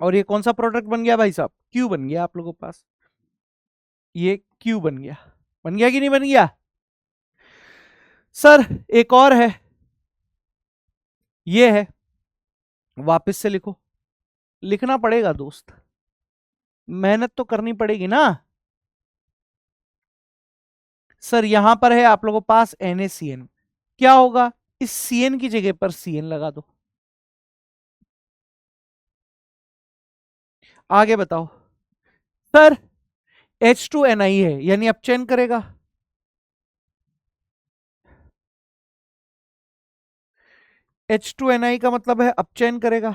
और ये कौन सा प्रोडक्ट बन गया भाई साहब, क्यू बन गया आप लोगों के पास, ये क्यू बन गया। बन गया कि नहीं बन गया। सर एक और है, ये है, वापस से लिखो, लिखना पड़ेगा दोस्त, मेहनत तो करनी पड़ेगी ना। सर यहां पर है आप लोगों के पास NaCN, क्या होगा, इस CN की जगह पर CN लगा दो। आगे बताओ। सर H2Ni है, यानी अब चेन करेगा। H2Ni का मतलब है अपचयन करेगा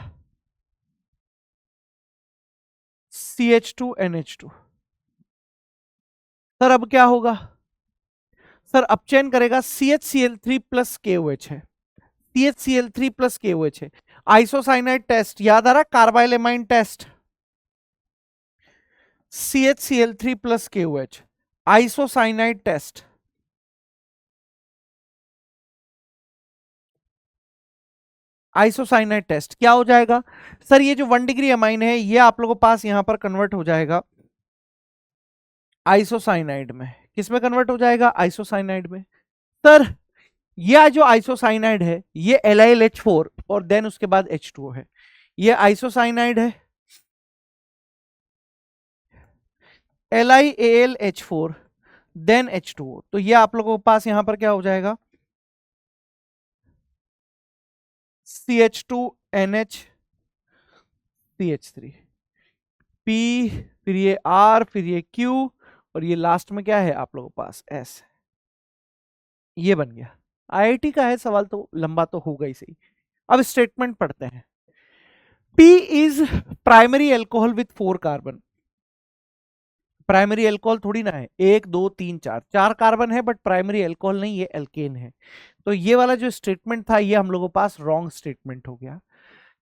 CH2NH2। सर अब क्या होगा? सर अपचयन करेगा CHCl3 प्लस KOH है, CHCl3 प्लस KOH है। आइसोसाइनाइड टेस्ट याद आ रहा, carbylamine test, CHCl3 plus KOH, isocyanide test. Isocyanide test क्या हो जाएगा? सर ये जो 1 डिग्री अमाइन है ये आप लोगों के पास यहां पर कन्वर्ट हो जाएगा आइसोसाइनाइड में। किस में कन्वर्ट हो जाएगा? आइसोसाइनाइड में। सर यह जो आइसोसाइनाइड है ये LiLH4 और देन उसके बाद H2O है। ये आइसोसाइनाइड है LiAlH4 देन H2O, तो ये आप लोगों के पास यहां पर क्या हो जाएगा? CH2NH CH3 P, फिर ये R, फिर ये Q, और ये लास्ट में क्या है आप लोगों के पास? S। ये बन गया। IIT का है सवाल तो लंबा तो होगा ही सही। अब स्टेटमेंट पढ़ते हैं। P is primary alcohol with 4 carbon. Primary alcohol थोड़ी ना है, 1 2 3 4 4 कार्बन है, बट प्राइमरी एल्कोहल नहीं, ये एल्केन है। तो ये वाला जो स्टेटमेंट था ये हम लोगों के पास रॉन्ग स्टेटमेंट हो गया।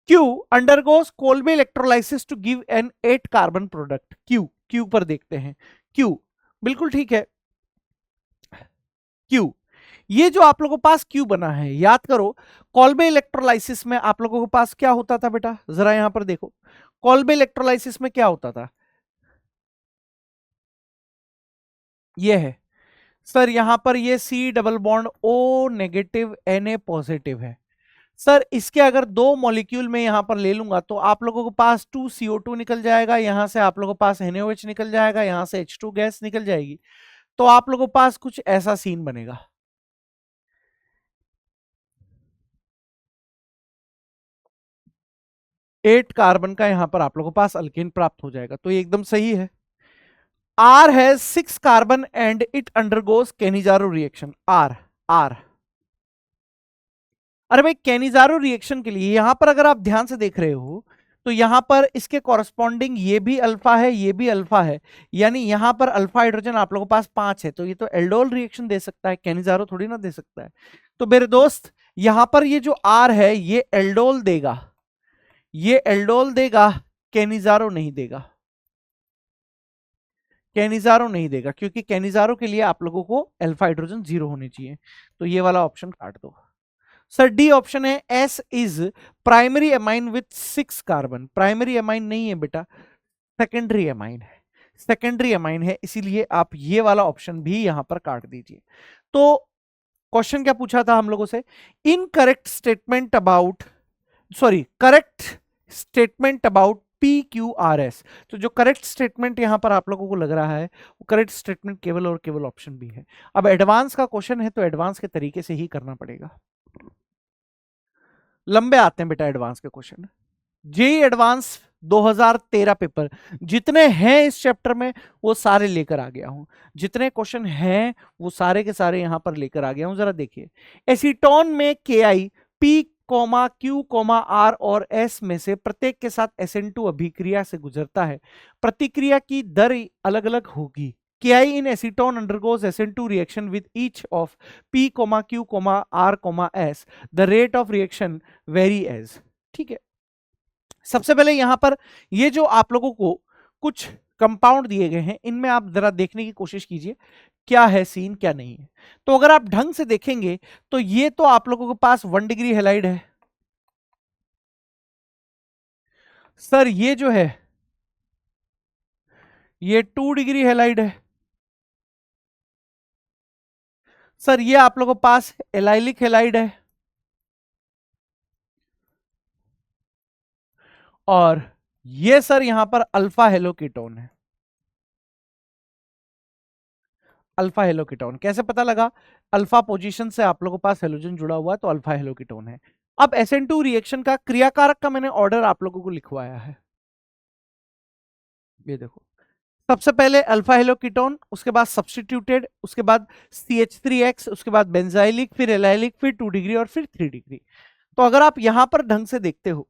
Q undergoes Kolbe electrolysis to give an 8 carbon product. Q पर देखते हैं। Q बिल्कुल ठीक है। Q ये जो आप लोगों के पास Q बना है, याद करो कोल्बे इलेक्ट्रोलाइसिस में आप लोगों के पास क्या होता था बेटा? जरा यहां पर देखो, कोल्बे इलेक्ट्रोलाइसिस में क्या होता था? ये है सर यहां पर ये C double bond O negative Na positive है। सर इसके अगर दो मॉलिक्यूल में यहां पर ले लूंगा तो आप लोगों के पास 2CO2 निकल जाएगा, यहां से आप लोगों के पास NaOH निकल जाएगा, यहां से H2 गैस निकल जाएगी। तो आप लोगों के पास कुछ ऐसा सीन बनेगा। 8 कार्बन का यहां पर आप लोगों के पास अल्केन प्राप्त हो जाएगा, तो ये एकदम सही है। R has 6 carbon and it undergoes Cannizzaro reaction. R अरे भाई कैनिजारो रिएक्शन के लिए यहां पर अगर आप ध्यान से देख रहे हो तो यहां पर इसके कॉरस्पॉन्डिंग ये भी अल्फा है, ये भी अल्फा है, यानी यहां पर अल्फा हाइड्रोजन आप लोगों के पास 5 है, तो ये तो एल्डोल रिएक्शन दे सकता है, कैनिजारो थोड़ी ना दे सकता है। तो मेरे दोस्त यहां पर ये जो आर है ये एल्डोल देगा, ये एल्डोल देगा, कैनिजारो नहीं देगा। कैनिजारो नहीं देगा क्योंकि कैनिजारो के लिए आप लोगों को अल्फा हाइड्रोजन 0 होने चाहिए, तो ये वाला ऑप्शन काट दो। सर डी ऑप्शन है, S is primary amine with 6 carbon. Primary amine नहीं है बेटा, सेकेंडरी एमाइन है, सेकेंडरी एमाइन है, इसीलिए आप ये वाला ऑप्शन भी यहां पर काट दीजिए। तो क्वेश्चन क्या पूछा था हम लोगों से? Incorrect statement about, sorry correct statement about PQRS। तो जो करेक्ट स्टेटमेंट यहां पर आप लोगों को लग रहा है वो करेक्ट स्टेटमेंट केवल और केवल ऑप्शन बी है। अब एडवांस का क्वेश्चन है तो एडवांस के तरीके से ही करना पड़ेगा, लंबे आते हैं बेटा एडवांस के क्वेश्चन। जेई एडवांस 2013 पेपर जितने हैं इस चैप्टर में वो सारे लेकर आ गया हूं, जितने क्वेश्चन हैं वो सारे के सारे यहां पर लेकर आ गया हूं। जरा देखिए, एसीटोन में KI P Q R और S में से प्रत्येक के साथ SN2 अभिक्रिया से गुजरता है, प्रतिक्रिया की दर अलग अलग होगी। KI in acetone undergoes SN2 reaction with each of P, Q, R, S. The rate of reaction vary as। ठीक है, सबसे पहले यहां पर ये जो आप लोगों को कुछ कंपाउंड दिए गए हैं इनमें आप जरा देखने की कोशिश कीजिए क्या है सीन क्या नहीं है। तो अगर आप ढंग से देखेंगे तो ये तो आप लोगों के पास 1 डिग्री हेलाइड है। सर ये जो है ये 2 डिग्री हेलाइड है। सर ये आप लोगों के पास एलाइलिक हेलाइड है, और ये सर यहां पर अल्फा हेलोकीटोन है। अल्फा हेलोकीटोन कैसे पता लगा? अल्फा पोजीशन से आप लोगों के पास हेलोजन जुड़ा हुआ है तो अल्फा हेलोकीटोन है। अब SN2 रिएक्शन का क्रियाकारक का मैंने ऑर्डर आप लोगों को लिखवाया है, ये देखो। सबसे पहले अल्फा हेलोकीटोन, उसके बाद सब्स्टिट्यूटेड, उसके बाद CH3X, उसके बाद बेंजाइलिक, फिर एलाइलिक, फिर 2 डिग्री और फिर 3 डिग्री। तो अगर आप यहां पर ढंग से देखते हो,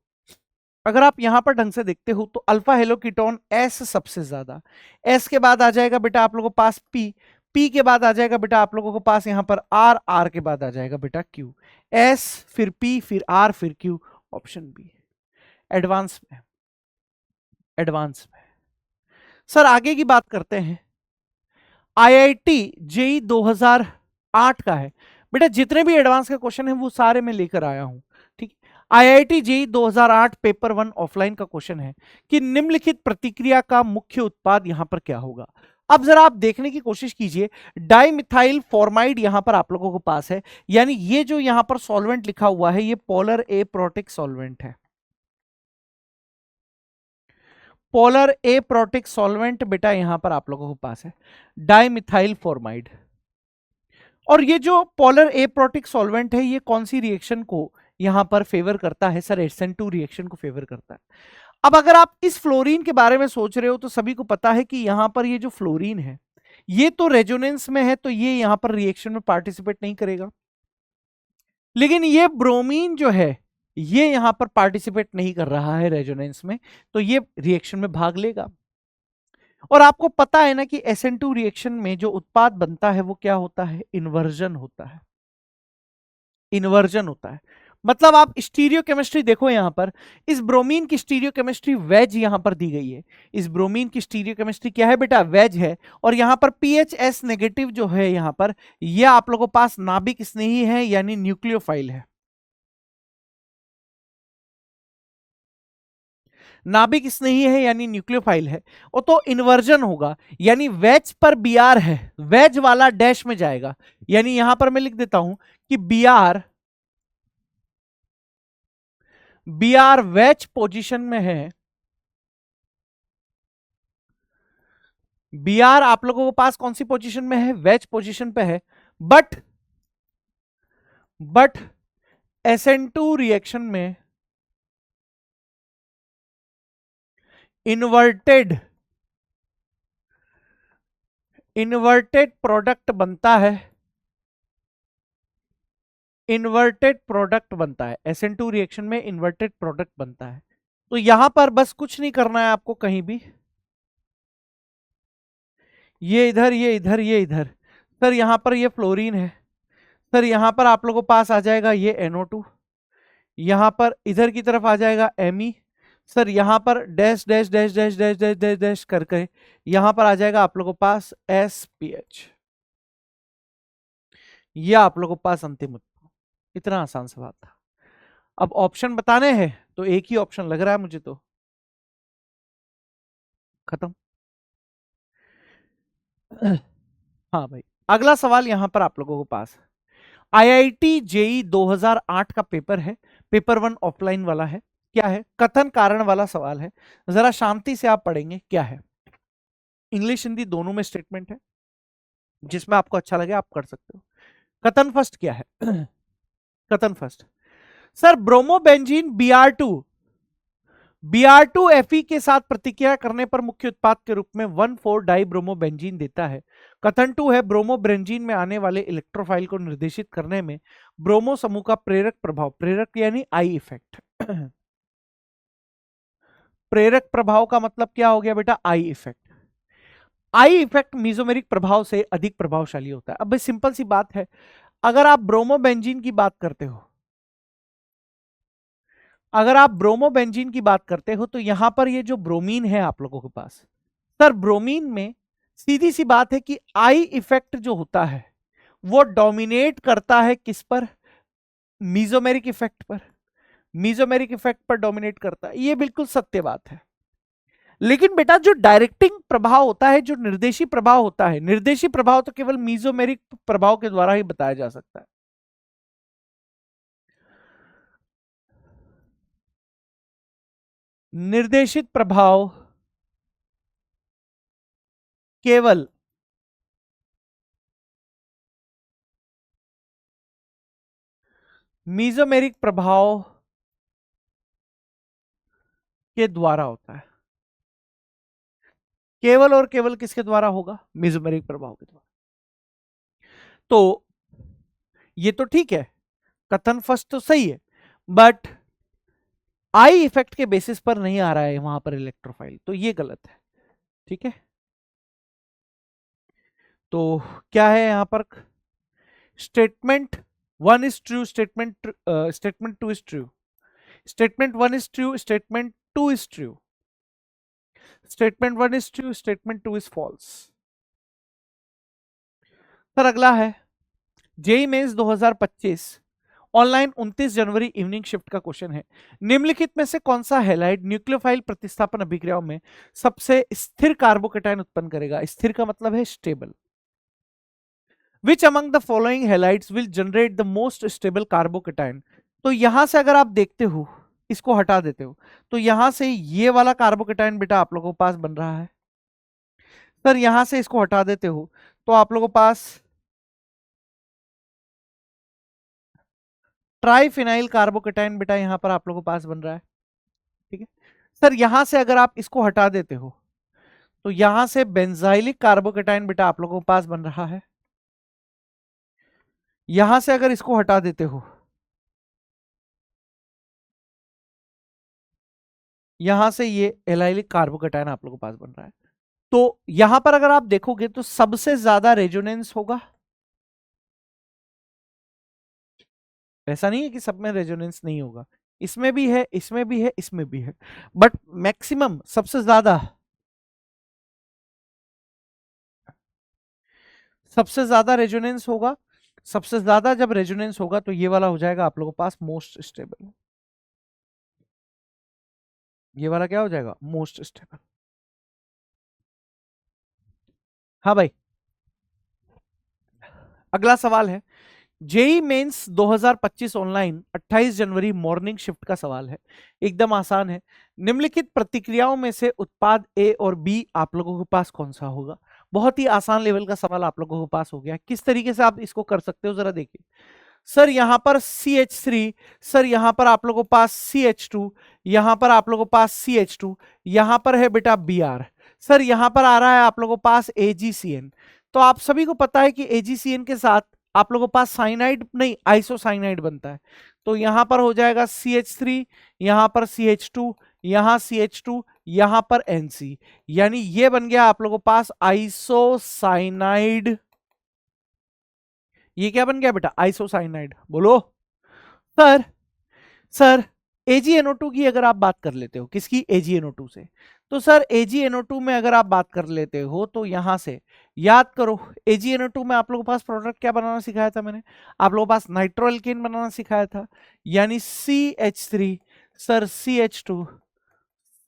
अगर आप यहां पर ढंग से देखते हो तो अल्फा हेलो कीटोन एस सबसे ज्यादा, एस के बाद आ जाएगा बेटा आप लोगों के पास पी, पी के बाद आ जाएगा बेटा आप लोगों के पास यहां पर आर, आर के बाद आ जाएगा बेटा क्यू, एस फिर पी फिर आर फिर क्यू, ऑप्शन बी। एडवांस में, एडवांस में सर आगे की बात करते हैं। आईआईटी जेई 2008 का है बेटा, जितने भी एडवांस के क्वेश्चन हैं वो सारे मैं लेकर आया हूं, ठीक। आईआईटी जेई 2008 पेपर 1 ऑफलाइन का क्वेश्चन है कि निम्नलिखित प्रतिक्रिया का मुख्य उत्पाद यहां पर क्या होगा। अब जरा आप देखने की कोशिश कीजिए, डाइमिथाइल फॉर्माइड यहां पर आप लोगों के पास है, यानी ये जो यहां पर सॉल्वेंट लिखा हुआ है ये पोलर एप्रोटिक सॉल्वेंट है, पोलर एप्रोटिक सॉल्वेंट बेटा यहां पर आप लोगों के पास है डाइमिथाइल फॉर्माइड। और ये जो पोलर एप्रोटिक सॉल्वेंट है ये कौन सी रिएक्शन को यहां पर फेवर करता है सर, SN2 रिएक्शन को फेवर करता है। अब अगर आप इस फ्लोरीन के बारे में सोच रहे हो तो सभी को पता है कि यहां पर ये जो फ्लोरीन है ये तो रेजोनेंस में है, तो ये यहां पर रिएक्शन में पार्टिसिपेट नहीं करेगा, लेकिन ये ब्रोमीन जो है ये यहां पर पार्टिसिपेट नहीं कर रहा है रेजोनेंस में, तो ये रिएक्शन में भाग लेगा। और आपको पता है ना कि SN2 रिएक्शन में जो उत्पाद बनता है वो क्या होता है, इन्वर्जन होता है, इन्वर्जन होता है। मतलब आप स्टीरियो केमिस्ट्री देखो यहां पर, इस ब्रोमीन की स्टीरियो केमिस्ट्री वेज यहां पर दी गई है, इस ब्रोमीन की स्टीरियो केमिस्ट्री क्या है बेटा, वेज है। और यहां पर PHS नेगेटिव जो है यहां पर, यह आप लोगों के पास नाभिक स्नेही है यानी न्यूक्लियोफाइल है, नाभिक स्नेही है यानी न्यूक्लियोफाइल है। और तो इन्वर्जन होगा, यानी वेज पर Br है, वेज वाला डैश में जाएगा, यानी यहां पर मैं लिख देता हूं कि Br वेज पोजीशन में है, Br आप लोगों के पास कौन सी पोजीशन में है, वेज पोजीशन पे है। बट SN2 रिएक्शन में इन्वर्टेड इन्वर्टेड प्रोडक्ट बनता है, इन्वर्टेड प्रोडक्ट बनता है, SN2 रिएक्शन में इन्वर्टेड प्रोडक्ट बनता है। तो यहां पर बस कुछ नहीं करना है आपको कहीं भी, ये इधर ये इधर ये इधर, सर यहां पर ये फ्लोरीन है, सर यहां पर आप लोगों के पास आ जाएगा ये NO2, यहां पर इधर की तरफ आ जाएगा Me, सर यहां पर dash dash dash dash dash dash dash dash करके यहां पर आ जाएगा आप लोगों के पास SPH, ये आप लोगों के पास अंतिम उत्तर। इतना आसान सवाल था। अब ऑप्शन बताने हैं तो एक ही ऑप्शन लग रहा है मुझे तो, खत्म। हाँ भाई, अगला सवाल यहां पर आप लोगों के पास आईआईटी जेई 2008 का पेपर है, पेपर 1 ऑफलाइन वाला है। क्या है, कथन कारण वाला सवाल है, जरा शांति से आप पढ़ेंगे। क्या है, इंग्लिश हिंदी दोनों में स्टेटमेंट है, जिसमें आपको अच्छा लगे आप कर सकते हो। कथन फर्स्ट क्या है कथन फर्स्ट, सर ब्रोमोबेंजीन Br2Fe के साथ प्रतिक्रिया करने पर मुख्य उत्पाद के रूप में 1,4 डाई ब्रोमोबेंजीन देता है। कथन 2 है ब्रोमोब्रेंजीन में आने वाले इलेक्ट्रोफाइल को निर्देशित करने में ब्रोमो समूह का प्रेरक प्रभाव, प्रेरक यानी आई इफेक्ट प्रेरक प्रभाव का मतलब क्या हो गया बेटा, I effect. I effect mesomeric प्रभाव से अधिक प्रभावशाली होता है। अब भाई सिंपल सी बात है, अगर आप ब्रोमोबेंजीन की बात करते हो, अगर आप ब्रोमोबेंजीन की बात करते हो तो यहां पर ये जो ब्रोमीन है आप लोगों के पास, सर ब्रोमीन में सीधी सी बात है कि आई इफेक्ट जो होता है वो डोमिनेट करता है किस पर, मीजोमेरिक इफेक्ट पर, मीजोमेरिक इफेक्ट पर डोमिनेट करता है, ये बिल्कुल सत्य बात है। लेकिन बेटा जो डायरेक्टिंग प्रभाव होता है, जो निर्देशी प्रभाव होता है, निर्देशी प्रभाव तो केवल मीजोमेरिक प्रभाव के द्वारा ही बताया जा सकता है। निर्देशित प्रभाव केवल मीजोमेरिक प्रभाव के द्वारा होता है, केवल और केवल किसके द्वारा होगा, मीजोमेरिक प्रभाव के द्वारा। तो ये तो ठीक है, कथन फर्स्ट तो सही है, बट आई इफेक्ट के बेसिस पर नहीं आ रहा है वहां पर इलेक्ट्रोफाइल, तो ये गलत है। ठीक है, तो क्या है यहां पर? Statement one is true, statement two is true, statement one is true, statement two is true, statement one is true, statement two is false. Sir अगला है जेई मेंस 2025 ऑनलाइन 29 जनवरी इवनिंग शिफ्ट का क्वेश्चन है। निम्नलिखित में से कौन सा हैलाइड न्यूक्लियोफाइल प्रतिस्थापन अभिक्रियाओं में सबसे स्थिर कार्बोकेटायन उत्पन्न करेगा? स्थिर का मतलब है stable. Which among the following halides will generate the most stable carbocation? तो यहां से अगर आप देखते हो, इसको हटा देते हो, तो यहां से ये वाला कार्बोकेटायन बेटा आप लोगों के पास बन रहा है। सर यहां से इसको हटा देते हो तो आप लोगों के पास ट्राइफिनाइल कार्बोकेटायन बेटा यहां पर आप लोगों के पास बन रहा है। ठीक है सर, यहां से अगर आप इसको हटा देते हो तो यहां से बेंजाइलिक कार्बोकेटायन बेटा आप लोगों के पास बन रहा है। यहां से अगर इसको हटा देते हो, यहां से ये एलाइलिक कार्बोकेटायन आप लोगों के पास बन रहा है। तो यहां पर अगर आप देखोगे तो सबसे ज्यादा रेजोनेंस होगा। ऐसा नहीं है कि सब में रेजोनेंस नहीं होगा, इसमें भी है, इसमें भी है, इसमें भी है, बट मैक्सिमम सबसे ज्यादा रेजोनेंस होगा। सबसे ज्यादा जब रेजोनेंस होगा तो ये वाला हो जाएगा आप लोगों के पास मोस्ट स्टेबल। ये वाला क्या हो जाएगा? Most stable. हाँ भाई, अगला सवाल है जेई मेंस 2025 ऑनलाइन 28 जनवरी मॉर्निंग शिफ्ट का सवाल है। एकदम आसान है। निम्नलिखित प्रतिक्रियाओं में से उत्पाद ए और बी आप लोगों के पास कौन सा होगा? बहुत ही आसान लेवल का सवाल आप लोगों के पास हो गया। किस तरीके से आप इसको कर सकते हो जरा देखिए। सर यहां पर CH3, सर यहां पर आप लोगों के पास CH2, यहां पर आप लोगों के पास CH2, यहां पर है बेटा Br, सर यहां पर आ रहा है आप लोगों के पास AgCN। तो आप सभी को पता है कि AgCN के साथ आप लोगों के पास साइनाइड नहीं आइसोसाइनाइड बनता है। तो यहां पर हो जाएगा CH3, यहां पर CH2, यहां CH2, यहां पर NC, यानी ये बन गया आप लोगों के पास आइसोसाइनाइड। ये क्या बन गया बेटा? आइसोसाइनाइड। बोलो सर। सर AgNO2 की अगर आप बात कर लेते हो, किसकी? AgNO2 से, तो सर AgNO2 में अगर आप बात कर लेते हो तो यहां से याद करो, AgNO2 में आप लोगों के पास प्रोडक्ट क्या बनाना सिखाया था मैंने? आप लोगों के पास नाइट्रोएल्केन बनाना सिखाया था, यानी CH3, सर CH2,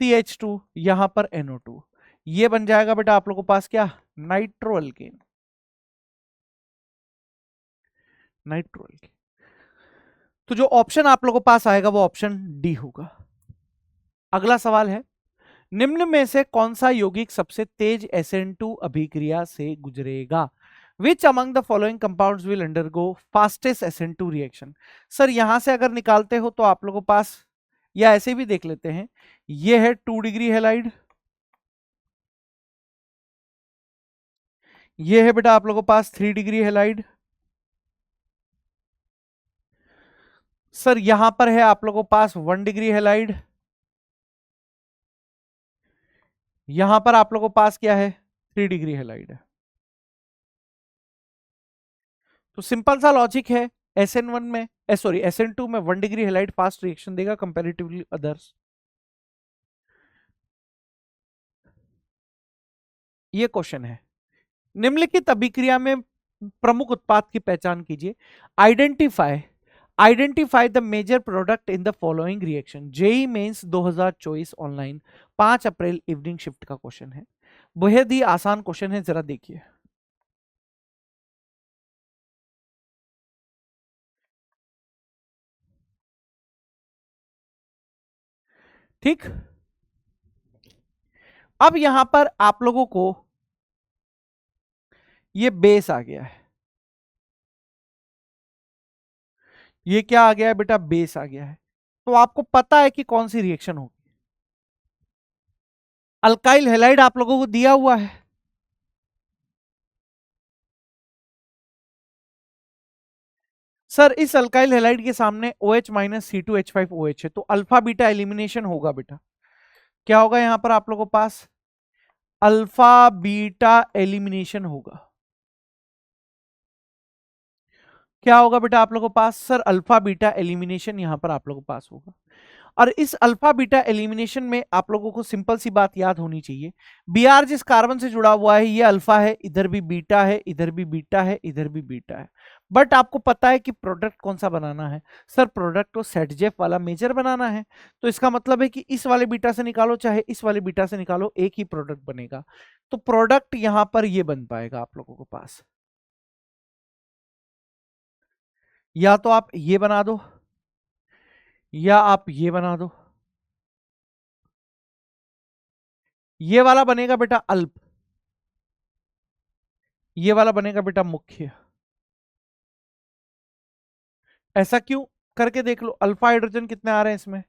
CH2, यहां पर NO2, ये बन जाएगा बेटा आप लोगों के पास क्या? नाइट्रोएल्केन। नाइट्रोएल्केन। तो जो ऑप्शन आप लोगों के पास आएगा वो ऑप्शन डी होगा। अगला सवाल है निम्न में से कौन सा यौगिक सबसे तेज SN2 अभिक्रिया से गुजरेगा? Which among the following compounds will undergo fastest SN2 reaction? Sir यहां से अगर निकालते हो तो आप लोगों के पास, या ऐसे भी देख लेते हैं, ये है 2 डिग्री हेलाइड, ये है बेटा आप लोगों के पास 3 डिग्री हेलाइड, सर यहां पर है आप लोगों के पास 1 डिग्री हेलाइड, यहां पर आप लोगों के पास क्या है? 3 डिग्री हेलाइड है। तो सिंपल सा लॉजिक है, SN1 में सॉरी SN2 में 1 डिग्री हेलाइड फास्ट रिएक्शन देगा कंपैरेटिवली अदर्स। ये क्वेश्चन है निम्नलिखित अभिक्रिया में प्रमुख उत्पाद की पहचान कीजिए। Identify identify the major product in the following reaction. JEE Mains 2024 online 5 April evening shift का क्वेश्चन है। बेहद ही आसान क्वेश्चन है, जरा देखिए। ठीक, अब यहां पर आप लोगों को ये बेस आ गया है। ये क्या आ गया है बेटा? बेस आ गया है। तो आपको पता है कि कौन सी रिएक्शन होगी। अल्काइल हेलाइड आप लोगों को दिया हुआ है, सर इस अल्काइल हैलाइड के सामने OH माइनस C2H5OH है, तो अल्फा बीटा एलिमिनेशन होगा बेटा। क्या होगा यहां पर आप लोगों के पास? अल्फा बीटा एलिमिनेशन होगा। क्या होगा बेटा आप लोगों के पास? सर अल्फा बीटा एलिमिनेशन यहां पर आप लोगों के पास होगा। और इस अल्फा बीटा एलिमिनेशन में आप लोगों को सिंपल सी बात याद होनी चाहिए, Br जिस कार्बन से जुड़ा हुआ है ये अल्फा है, इधर भी बीटा है, इधर भी बीटा है, इधर भी बीटा है। बट आपको पता है कि प्रोडक्ट कौन सा बनाना है? सर प्रोडक्ट तो सेट जेफ वाला मेजर बनाना है। तो इसका मतलब है कि इस वाले बीटा से निकालो चाहे इस वाले बीटा से निकालो, एक ही प्रोडक्ट बनेगा। तो प्रोडक्ट यहां पर ये बन पाएगा आप लोगों के पास, या तो आप ये बना दो या आप ये बना दो। ये वाला बनेगा बेटा अल्प, ये वाला बनेगा बेटा मुख्य। ऐसा क्यों? करके देख लो, अल्फा हाइड्रोजन कितने आ रहे हैं इसमें?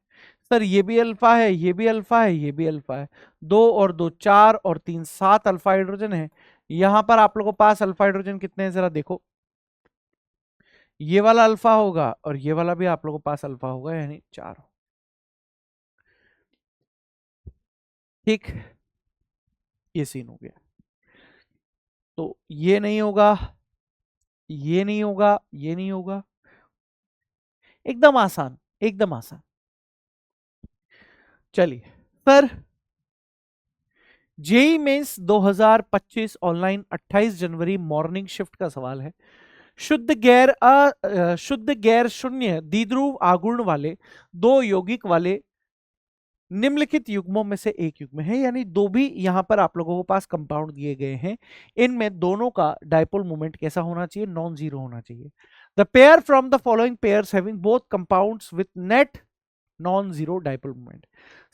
सर ये भी अल्फा है, ये भी अल्फा है, ये भी अल्फा है। 2 और 2 4 और 3 7 अल्फा हाइड्रोजन है। यहां पर आप लोगों के पास अल्फा हाइड्रोजन कितने हैं जरा देखो। ये वाला अल्फा होगा और ये वाला भी आप लोगों के पास अल्फा होगा, यानी 4। ठीक, ये सीन हो गया। तो ये नहीं होगा, ये नहीं होगा, ये नहीं होगा। एकदम आसान, एकदम आसान। चलिए सर, जेई मेंस 2025 ऑनलाइन 28 जनवरी मॉर्निंग शिफ्ट का सवाल है। शुद्ध गैर शून्य द्विध्रुव आघूर्ण वाले दो यौगिक वाले निम्नलिखित युग्मों में से एक युग्म है, यानी दो भी यहां पर आप लोगों को पास कंपाउंड दिए गए हैं। इनमें दोनों का डायपोल मोमेंट कैसा होना चाहिए? नॉन जीरो होना चाहिए। The pair from the following pairs having both compounds with net non zero dipole moment.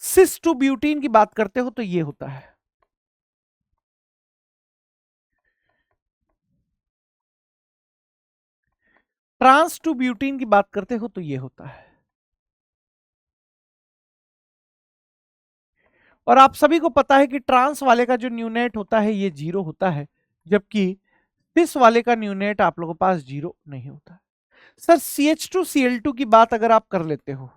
Cis two butene की बात करते हो तो ये होता है, ट्रांस टू ब्यूटीन की बात करते हो तो ये होता है। और आप सभी को पता है कि ट्रांस वाले का जो न्यूनेट होता है ये 0 होता है, जबकि सिस वाले का न्यूनेट आप लोगों के पास 0 नहीं होता है। सर CH2Cl2 की बात अगर आप कर लेते हो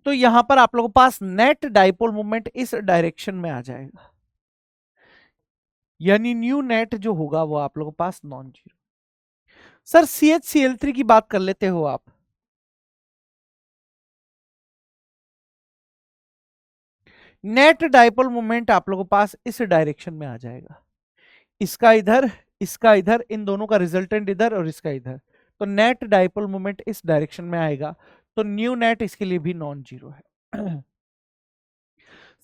तो यहां पर आप लोगों के पास नेट डाइपोल मोमेंट इस डायरेक्शन में आ जाएगा, यानी न्यू नेट जो होगा वो आप लोगों के पास नॉन जीरो। सर CHCl3 की बात कर लेते हो आप, नेट डाइपोल मोमेंट आप लोगों के पास इस डायरेक्शन में आ जाएगा, इसका इधर, इसका इधर, इन दोनों का रिजल्टेंट इधर और इसका इधर। तो नेट डाइपोल मोमेंट इस डायरेक्शन में आएगा, तो न्यू नेट इसके लिए भी नॉन जीरो है।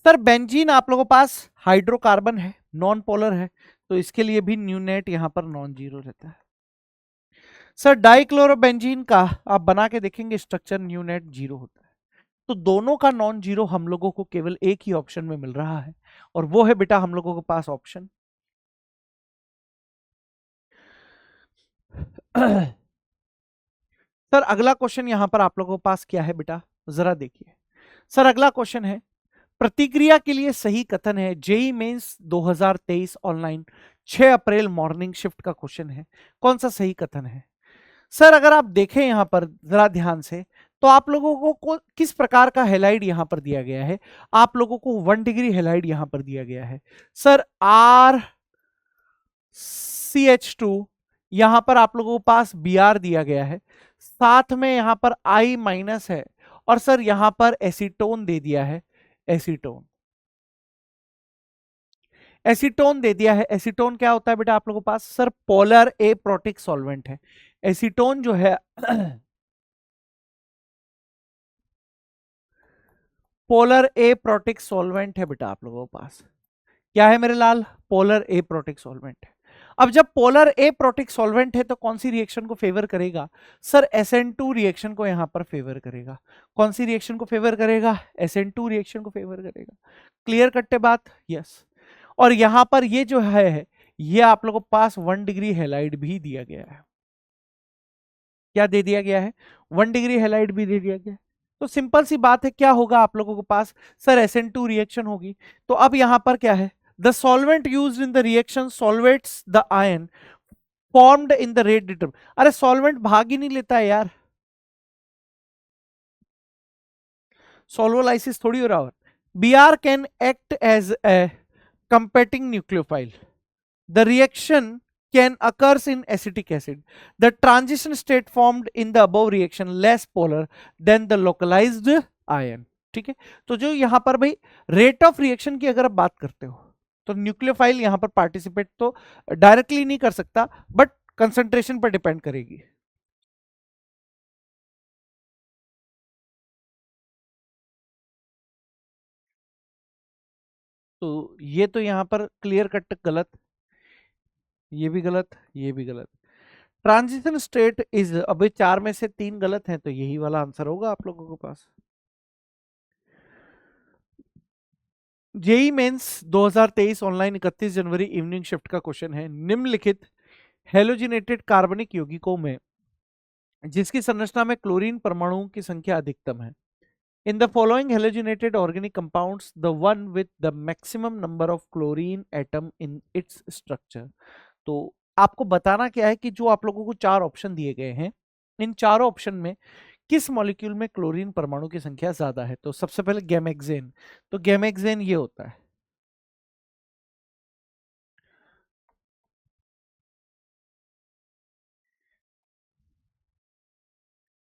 सर बेंजीन आप लोगों के पास हाइड्रोकार्बन है, नॉन पोलर है, तो इसके लिए भी न्यू नेट यहां पर नॉन जीरो रहता है। सर डाइक्लोरोबेंजीन का आप बना के देखेंगे स्ट्रक्चर, न्यू नेट जीरो होता है। तो दोनों का नॉन जीरो हम लोगों को केवल एक ही ऑप्शन में मिल रहा है, और वो है बेटा हम लोगों के पास ऑप्शन सर अगला क्वेश्चन यहां पर आप लोगों के पास क्या है बेटा, जरा देखिए। सर अगला क्वेश्चन है, प्रतिक्रिया के लिए सही कथन है। जेई मेंस 2023 ऑनलाइन 6 अप्रैल मॉर्निंग शिफ्ट का क्वेश्चन है, कौन सा सही कथन है? सर अगर आप देखें यहां पर जरा ध्यान से, तो आप लोगों को किस प्रकार का हेलाइड यहां पर दिया गया है? आप लोगों को 1 डिग्री हेलाइड यहां पर दिया गया है। सर RCH2, यहां पर आप लोगों के पास Br दिया गया है, साथ में यहां पर I माइनस है, और सर यहां पर एसीटोन दे दिया है, एसीटोन, एसीटोन दे दिया है। एसीटोन क्या होता है बेटा आप लोगों के पास? सर पोलर ए प्रोटिक सॉल्वेंट है। एसीटोन जो है पोलर ए प्रोटिक सॉल्वेंट है बेटा आप लोगों के पास। क्या है मेरे लाल? पोलर ए प्रोटिक सॉल्वेंट है। अब जब पोलर ए प्रोटिक सॉल्वेंट है तो कौन सी रिएक्शन को फेवर करेगा? सर SN2 रिएक्शन को यहां पर फेवर करेगा। कौन सी रिएक्शन को फेवर करेगा? SN2 रिएक्शन को फेवर करेगा। क्लियर कट्टे बात? यस। और यहां पर ये जो है, ये आप लोगों को पास 1 डिग्री हेलाइड भी दिया गया है। क्या दे दिया गया है? 1 डिग्री हेलाइड भी दे दिया गया है। तो सिंपल सी बात है, क्या होगा आप लोगों के पास? सर SN2 रिएक्शन होगी। तो अब यहां पर क्या है, the solvent used in the reaction solvates the ion formed in the rate determining. अरे सॉल्वेंट भाग ही नहीं लेता है यार, सोल्वोलाइसिस थोड़ी हो रहा है। Br can act as a competing nucleophile. The reaction can occurs in acetic acid. The transition state formed in the above reaction less polar than the localized ion. ठीक है, तो जो यहां पर भाई रेट ऑफ रिएक्शन की अगर आप बात करते हो तो न्यूक्लियोफाइल यहां पर पार्टिसिपेट तो डायरेक्टली नहीं कर सकता, बट कंसंट्रेशन पर डिपेंड करेगी। तो ये तो यहां पर क्लियर कट गलत, ये भी गलत, ये भी गलत। ट्रांजिशन स्टेट इज, अभी चार में से तीन गलत हैं तो यही वाला आंसर होगा आप लोगों के पास। जेई मेंस 2023 ऑनलाइन 31 जनवरी इवनिंग शिफ्ट का क्वेश्चन है, निम्नलिखित हेलोजिनेटेड कार्बनिक यौगिकों में जिसकी संरचना में क्लोरीन परमाणुओं की संख्या अधिकतम है, इन the following halogenated organic compounds the one with the maximum number of chlorine atom in its structure. तो आपको बताना क्या है कि जो आप लोगों को चार ऑप्शन दिए गए हैं, इन चारों ऑप्शन में किस मॉलिक्यूल में क्लोरीन परमाणु की संख्या ज्यादा है। तो सबसे पहले गैमेक्सेन, तो गैमेक्सेन ये होता है,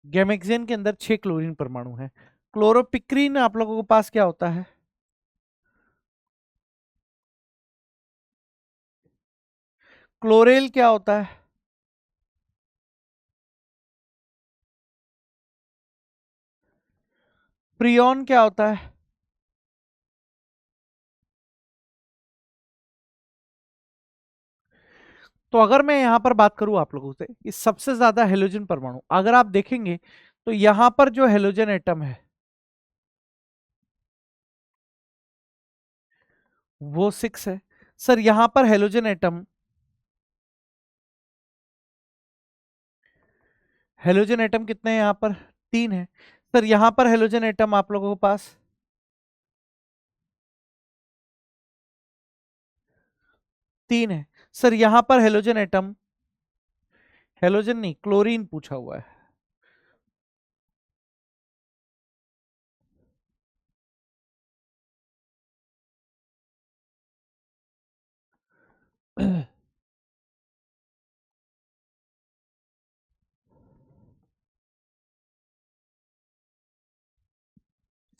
गैमेक्सेन के अंदर 6 क्लोरीन परमाणु है। क्लोरोपिक्रीन आप लोगों के पास क्या होता है, क्लोरेल क्या होता है, प्रियोन क्या होता है, तो अगर मैं यहां पर बात करूं आप लोगों से कि सबसे ज्यादा हेलोजन परमाणु अगर आप देखेंगे तो यहां पर जो हेलोजन एटम है वो 6 है। सर यहां पर हेलोजन एटम, हेलोजन एटम कितने हैं यहां पर, 3 है। सर यहां पर हेलोजन एटम आप लोगों के पास 3 है। सर यहां पर हेलोजन एटम, हेलोजन नहीं क्लोरीन पूछा हुआ है।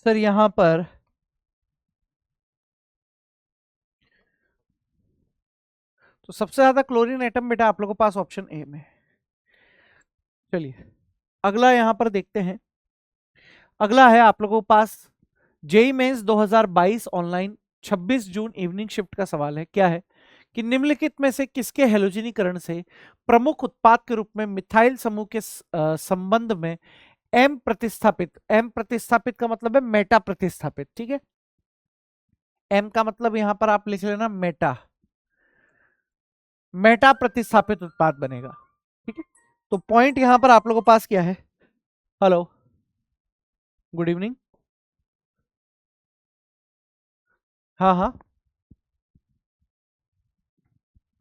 सर यहां पर तो सबसे ज्यादा क्लोरीन एटम बेटा आप लोगों के पास ऑप्शन ए में। चलिए अगला यहां पर देखते हैं, अगला है आप लोगों के पास जेई मेंस 2022 ऑनलाइन 26 जून इवनिंग शिफ्ट का सवाल है, क्या है कि निम्नलिखित में से किसके हेलोजनीकरण से प्रमुख उत्पाद के रूप में मिथाइल समूह के संबंध में एम प्रतिस्थापित, एम प्रतिस्थापित का मतलब है मेटा प्रतिस्थापित, ठीक है, एम का मतलब यहां पर आप लिख लेना मेटा, मेटा प्रतिस्थापित उत्पाद बनेगा, ठीक है। तो पॉइंट यहां पर आप लोगों के पास क्या है, हेलो गुड इवनिंग, हाँ हाँ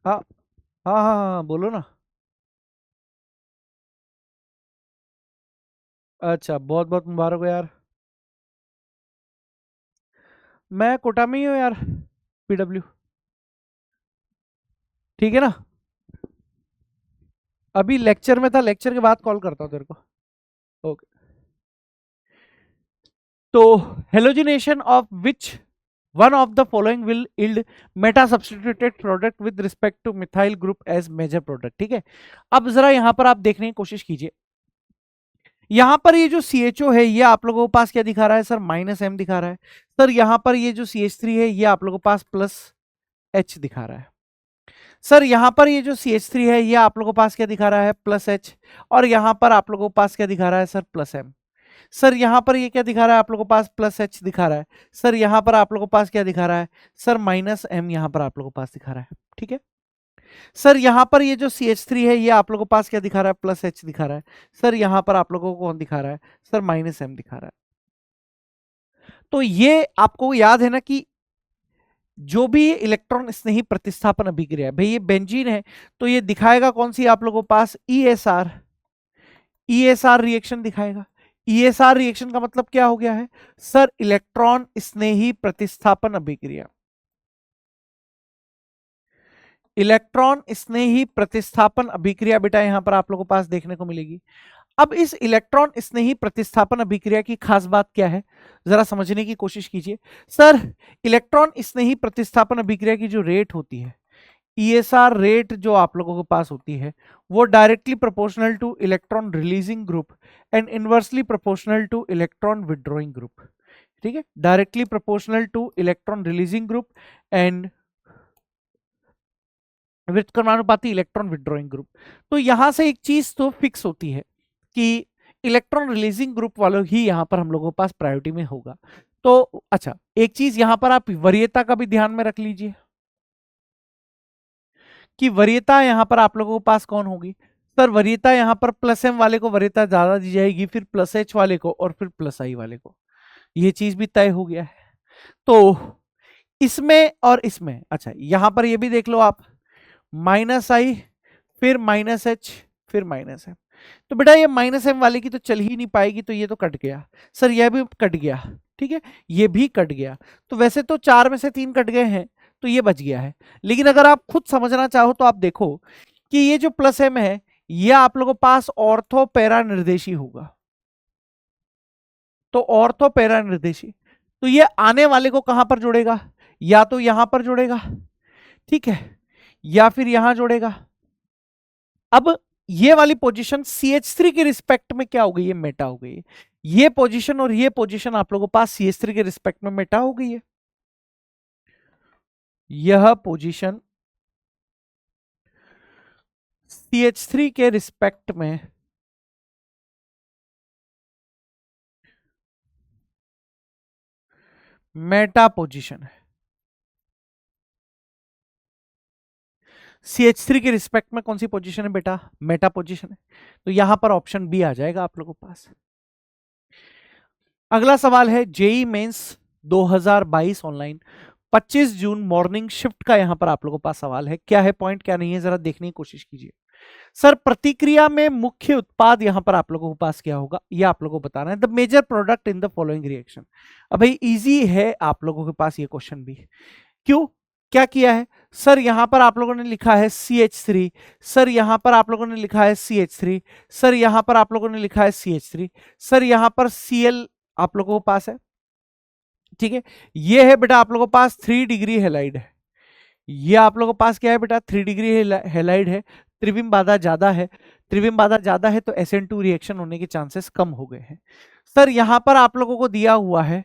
हाँ हाँ हाँ हाँ बोलो ना। अच्छा बहुत बहुत मुबारक हो यार, मैं कोटा में ही हूँ यार, पीडब्ल्यू, ठीक है ना। अभी लेक्चर में था, लेक्चर के बाद कॉल करता हूँ तेरे को। ओके, तो halogenation of which one of the following will yield meta substituted product with respect to methyl group as major product, ठीक है। अब जरा यहां पर आप देखने की कोशिश कीजिए, यहां पर ये जो CHO है ये आप लोगों के पास क्या दिखा रहा है सर, -M दिखा रहा है। सर यहां पर ये जो CH3 है ये आप लोगों के पास +H दिखा रहा है। सर यहां पर ये जो CH3 है ये आप लोगों के पास क्या दिखा रहा है, +H, और यहां पर आप लोगों के पास क्या दिखा रहा है सर, +M। सर यहां पर ये क्या दिखा रहा है आप लोगों के पास, +H दिखा रहा है। सर यहां पर आप लोगों के पास क्या दिखा रहा है सर, -M यहां पर आप लोगों के पास दिखा रहा है, ठीक है। सर यहां पर ये जो CH3 है ये आप लोगों के पास क्या दिखा रहा है, +H दिखा रहा है। सर यहां पर आप लोगों को कौन दिखा रहा है सर, -M दिखा रहा है। तो ये आपको याद है ना कि जो भी इलेक्ट्रॉन स्नेही प्रतिस्थापन अभिक्रिया है, भाई ये बेंजीन है तो ये दिखाएगा कौन सी आप लोगों के पास, ईएसआर, ईएसआर रिएक्शन दिखाएगा। ईएसआर रिएक्शन का मतलब क्या हो गया है सर, इलेक्ट्रॉन स्नेही प्रतिस्थापन अभिक्रिया। इलेक्ट्रॉन स्नेही प्रतिस्थापन अभिक्रिया बेटा यहां पर आप लोगों के पास देखने को मिलेगी। अब इस इलेक्ट्रॉन स्नेही प्रतिस्थापन अभिक्रिया की खास बात क्या है, जरा समझने की कोशिश कीजिए। सर, इलेक्ट्रॉन स्नेही प्रतिस्थापन अभिक्रिया की जो रेट होती है, ईएसआर रेट जो आप लोगों के पास होती है, वो directly proportional to electron releasing group and inversely proportional to electron withdrawing group. ठीक है, directly proportional to electron releasing group and व्युत्क्रमानुपाती इलेक्ट्रॉन विड्रॉइंग ग्रुप। तो यहां से एक चीज तो फिक्स होती है कि इलेक्ट्रॉन रिलीजिंग ग्रुप वालों ही यहां पर हम लोगों के पास प्रायोरिटी में होगा। तो अच्छा, एक चीज यहां पर आप वरीयता का भी ध्यान में रख लीजिए कि वरीयता यहां पर आप लोगों के पास कौन होगी। सर, वरीयता यहां पर प्लस एम वाले को वरीयता ज्यादा दी जाएगी, फिर प्लस एच वाले को, और फिर प्लस आई वाले को। ये चीज भी तय हो गया है। तो इसमें और इसमें, अच्छा यहां पर ये भी देख लो आप, माइनस आई, फिर माइनस एच, फिर माइनस एम। तो बेटा ये माइनस एम वाले की तो चल ही नहीं पाएगी, तो ये तो कट गया। सर यह भी कट गया, ठीक है, ये भी कट गया। तो वैसे तो 4 में से 3 कट गए हैं, तो ये बच गया है। लेकिन अगर आप खुद समझना चाहो तो आप देखो कि ये जो प्लस एम है, ये आप लोगों के पास ऑर्थो पैरा निर्देशी होगा। तो ऑर्थो पैरा निर्देशी, तो ये आने वाले को कहां पर जोड़ेगा, या तो यहां पर जोड़ेगा, ठीक है, या फिर यहां जोड़ेगा। अब ये वाली पोजीशन CH3 के रिस्पेक्ट में क्या हो गई है, मेटा हो गई है। ये पोजीशन और ये पोजीशन आप लोगों के पास CH3 के रिस्पेक्ट में मेटा हो गई है। यह पोजीशन CH3 के रिस्पेक्ट में मेटा पोजीशन है। CH3 के रिस्पेक्ट में कौन सी पोजीशन है बेटा, मेटा पोजीशन है। तो यहां पर ऑप्शन बी आ जाएगा आप लोगों के पास। अगला सवाल है जेई मेंस 2022 ऑनलाइन 25 जून मॉर्निंग शिफ्ट का यहां पर आप लोगों के पास सवाल है। क्या है पॉइंट, क्या नहीं है, जरा देखने की कोशिश कीजिए। सर, प्रतिक्रिया में मुख्य उत्पाद यहां पर आप लोगों के पास क्या होगा, ये आप लोगों को बताना है। The major product in the following reaction. अब भाई इजी है आप लोगों के पास ये क्वेश्चन भी। क्यों, क्या किया है सर, यहां पर आप लोगों ने लिखा है CH3, सर यहां पर आप लोगों ने लिखा है CH3, सर यहां पर आप लोगों ने लिखा है CH3, सर यहां पर Cl आप लोगों के पास है, ठीक है। ये है बेटा आप लोगों के पास 3 डिग्री हेलाइड है। ये आप लोगों के पास क्या है बेटा, 3 डिग्री हेलाइड है। त्रिविम बाधा ज्यादा है, त्रिविम बाधा ज्यादा है तो SN2 रिएक्शन होने के चांसेस कम हो गए हैं। सर यहां पर आप लोगों को दिया हुआ है,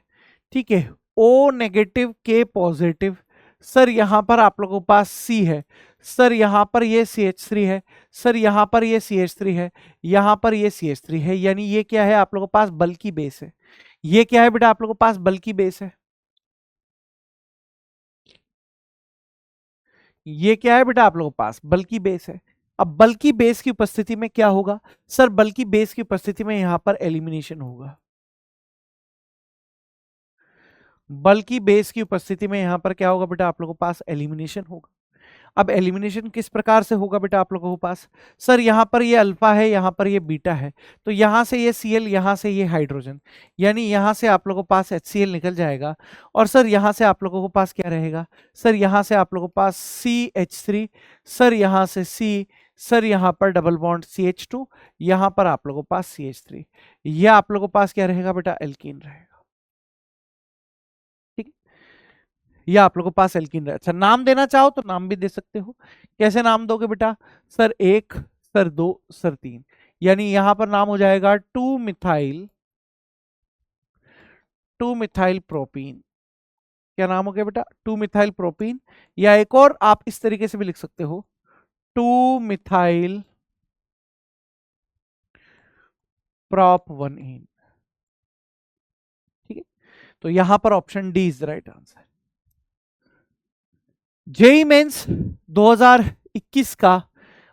ठीक है, O negative K positive. Sir यहां पर आप लोगों के पास C है, सर यहां पर ये CH3 है, सर यहां पर ये CH3 है, यहां पर ये CH3 है। यानी ये क्या है आप लोगों के पास, बल्कि बेस है। ये क्या है बेटा आप लोगों के पास, बल्कि बेस है। ये क्या है बेटा आप लोगों के पास, बल्कि बेस है। अब बल्कि बेस की उपस्थिति में क्या होगा सर, बल्कि बेस की उपस्थिति में यहां पर एलिमिनेशन होगा। बल्कि बेस की उपस्थिति में यहां पर क्या होगा बेटा आप लोगों के पास, एलिमिनेशन होगा। अब एलिमिनेशन किस प्रकार से होगा बेटा आप लोगों के पास, सर यहां पर ये अल्फा है, यहां पर ये बीटा है, तो यहां से ये Cl, यहां से ये हाइड्रोजन, यानी यहां से आप लोगों के पास HCl निकल जाएगा। और सर यहां से आप लोगों के पास क्या रहेगा, सर यहां से आप लोगों के पास CH3, सर यहां से C, सर यहां पर डबल बॉन्ड CH2, यहां पर आप लोगों के पास CH3। यह आप लोगों के पास क्या रहेगा बेटा, एल्कीन रहेगा। ठीक, ये आप लोगों के पास एल्कीन है। अच्छा, नाम देना चाहो तो नाम भी दे सकते हो। कैसे नाम दोगे बेटा, सर 1, सर 2, सर 3। यानी यहां पर नाम हो जाएगा 2 मिथाइल प्रोपीन। क्या नाम हो गया बेटा, 2 मिथाइल प्रोपीन। या एक और आप इस तरीके से भी लिख सकते हो, 2 मिथाइल प्रोप 1इन। ठीक है, तो यहां पर option D is the right answer. JEE Mains 2021 का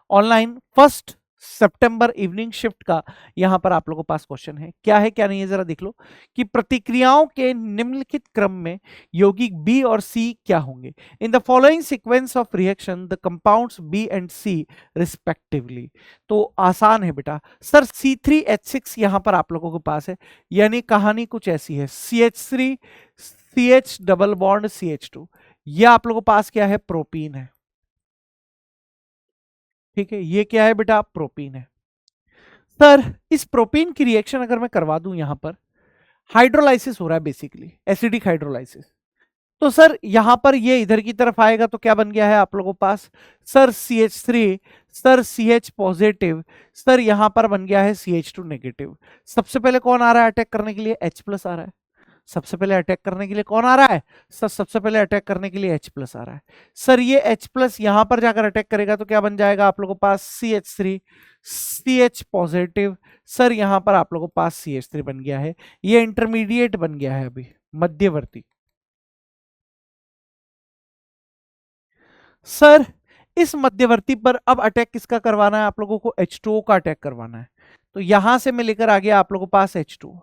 ऑनलाइन फर्स्ट सितंबर इवनिंग शिफ्ट का यहां पर आप लोगों के पास क्वेश्चन है। क्या है क्या नहीं है जरा देख लो कि प्रतिक्रियाओं के निम्नलिखित क्रम में यौगिक बी और सी क्या होंगे। In the following sequence of reaction the compounds B and C respectively. तो आसान है बेटा सर, C3H6 यहां पर आप लोगों के पास है, यानी कहानी कुछ ऐसी है, CH3 CH double bond CH2, ये आप लोगों के पास क्या है, प्रोपीन है। ठीक है, ये क्या है बेटा, प्रोपीन है। सर इस प्रोपीन की रिएक्शन अगर मैं करवा दूं, यहां पर हाइड्रोलाइसिस हो रहा है, बेसिकली एसिडिक हाइड्रोलाइसिस। तो सर यहां पर ये इधर की तरफ आएगा तो क्या बन गया है आप लोगों के पास, sir CH3, sir CH positive, sir यहां पर बन गया है CH2 नेगेटिव। सबसे पहले कौन आ रहा है अटैक करने के लिए, H प्लस आ रहा है। सबसे पहले अटैक करने के लिए कौन आ रहा है सर, सबसे पहले अटैक करने के लिए H प्लस आ रहा है। सर ये H प्लस यहां पर जाकर अटैक करेगा तो क्या बन जाएगा आप लोगों के पास, CH3 CH पॉजिटिव, सर यहां पर आप लोगों के पास CH3 बन गया है। ये इंटरमीडिएट बन गया है, अभी मध्यवर्ती। सर इस मध्यवर्ती पर अब अटैक किसका करवाना है आप लोगों को, H2O का अटैक करवाना है। तो यहां से मैं लेकर आ गया आप लोगों के पास H2O।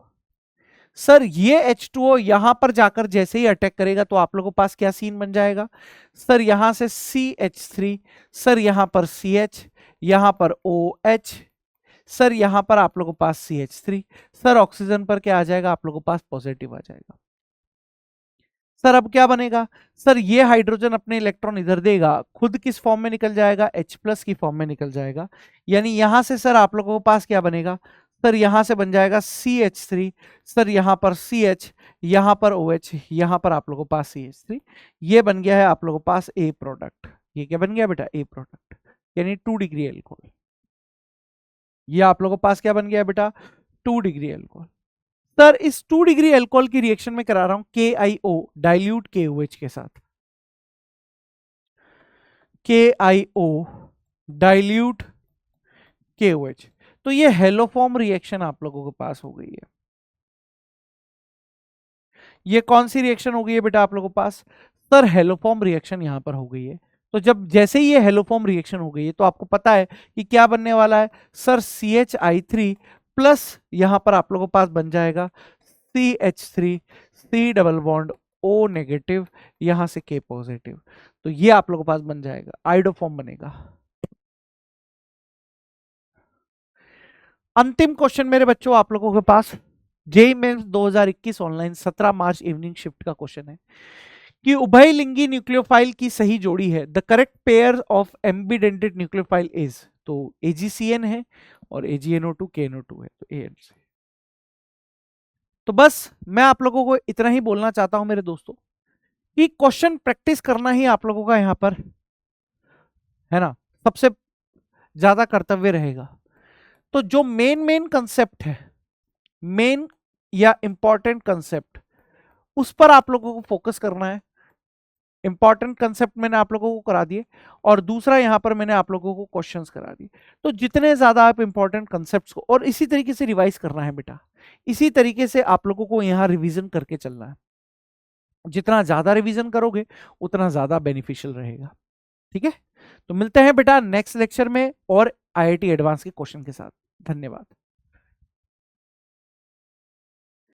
सर ये H2O यहां पर जाकर जैसे ही अटैक करेगा तो आप लोगों के पास क्या सीन बन जाएगा, सर यहां से CH3, सर यहां पर CH, यहां पर OH, सर यहां पर आप लोगों के पास CH3, सर ऑक्सीजन पर क्या आ जाएगा आप लोगों के पास, पॉजिटिव आ जाएगा। सर अब क्या बनेगा, सर ये हाइड्रोजन अपने इलेक्ट्रॉन इधर देगा, खुद किस फॉर्म में निकल जाएगा, H प्लस की फॉर्म में निकल जाएगा। यानी यहां से सर आप लोगों के पास क्या बनेगा, सर यहां से बन जाएगा CH3, सर यहां पर CH, यहां पर OH, यहां पर आप लोगों के पास CH3। ये बन गया है आप लोगों के पास A प्रोडक्ट। ये क्या बन गया बेटा, A प्रोडक्ट, यानी 2 डिग्री एल्कोहल। ये आप लोगों के पास क्या बन गया बेटा, 2 डिग्री एल्कोहल। सर इस 2 डिग्री एल्कोहल की रिएक्शन में करा रहा हूं KIO डाइल्यूट KOH के साथ, KIO डाइल्यूट KOH। तो ये हेलोफॉर्म रिएक्शन आप लोगों के पास हो गई है। ये कौन सी रिएक्शन हो गई है बेटा आप लोगों के पास, सर हेलोफॉर्म रिएक्शन यहां पर हो गई है। तो जब जैसे ही ये हेलोफॉर्म रिएक्शन हो गई है तो आपको पता है कि क्या बनने वाला है, सर CHI3 प्लस यहां पर आप लोगों के पास बन जाएगा CH3 C double bond O negative, यहां से K पॉजिटिव। तो ये आप लोगों के पास बन जाएगा, आइडोफॉर्म बनेगा। अंतिम क्वेश्चन मेरे बच्चों आप लोगों के पास जेई मेंस 2021 ऑनलाइन 17 मार्च इवनिंग शिफ्ट का क्वेश्चन है कि उभयलिंगी न्यूक्लियोफाइल की सही जोड़ी है, the correct pair of ambidentate nucleophile is, तो AgCN है और AgNO2 KNO2 है, तो ANC। तो बस मैं आप लोगों को इतना ही बोलना चाहता हूं मेरे दोस्तों कि क्वेश्चन प्रैक्टिस करना ही आप लोगों का यहां पर है ना सबसे ज्यादा कर्तव्य रहेगा। तो जो मेन मेन कंसेप्ट है, मेन या इंपॉर्टेंट कंसेप्ट, उस पर आप लोगों को फोकस करना है। इंपॉर्टेंट कंसेप्ट मैंने आप लोगों को करा दिए और दूसरा यहां पर मैंने आप लोगों को क्वेश्चंस करा दिए। तो जितने ज्यादा आप इंपॉर्टेंट कंसेप्ट्स को, और इसी तरीके से रिवाइज करना है बेटा, इसी तरीके से आप लोगों को यहां रिवीजन करके चलना है। जितना ज्यादा रिवीजन करोगे उतना ज्यादा बेनिफिशियल रहेगा। ठीक है, तो मिलते हैं बेटा नेक्स्ट लेक्चर में और IIT एडवांस के क्वेश्चन के साथ। धन्यवाद।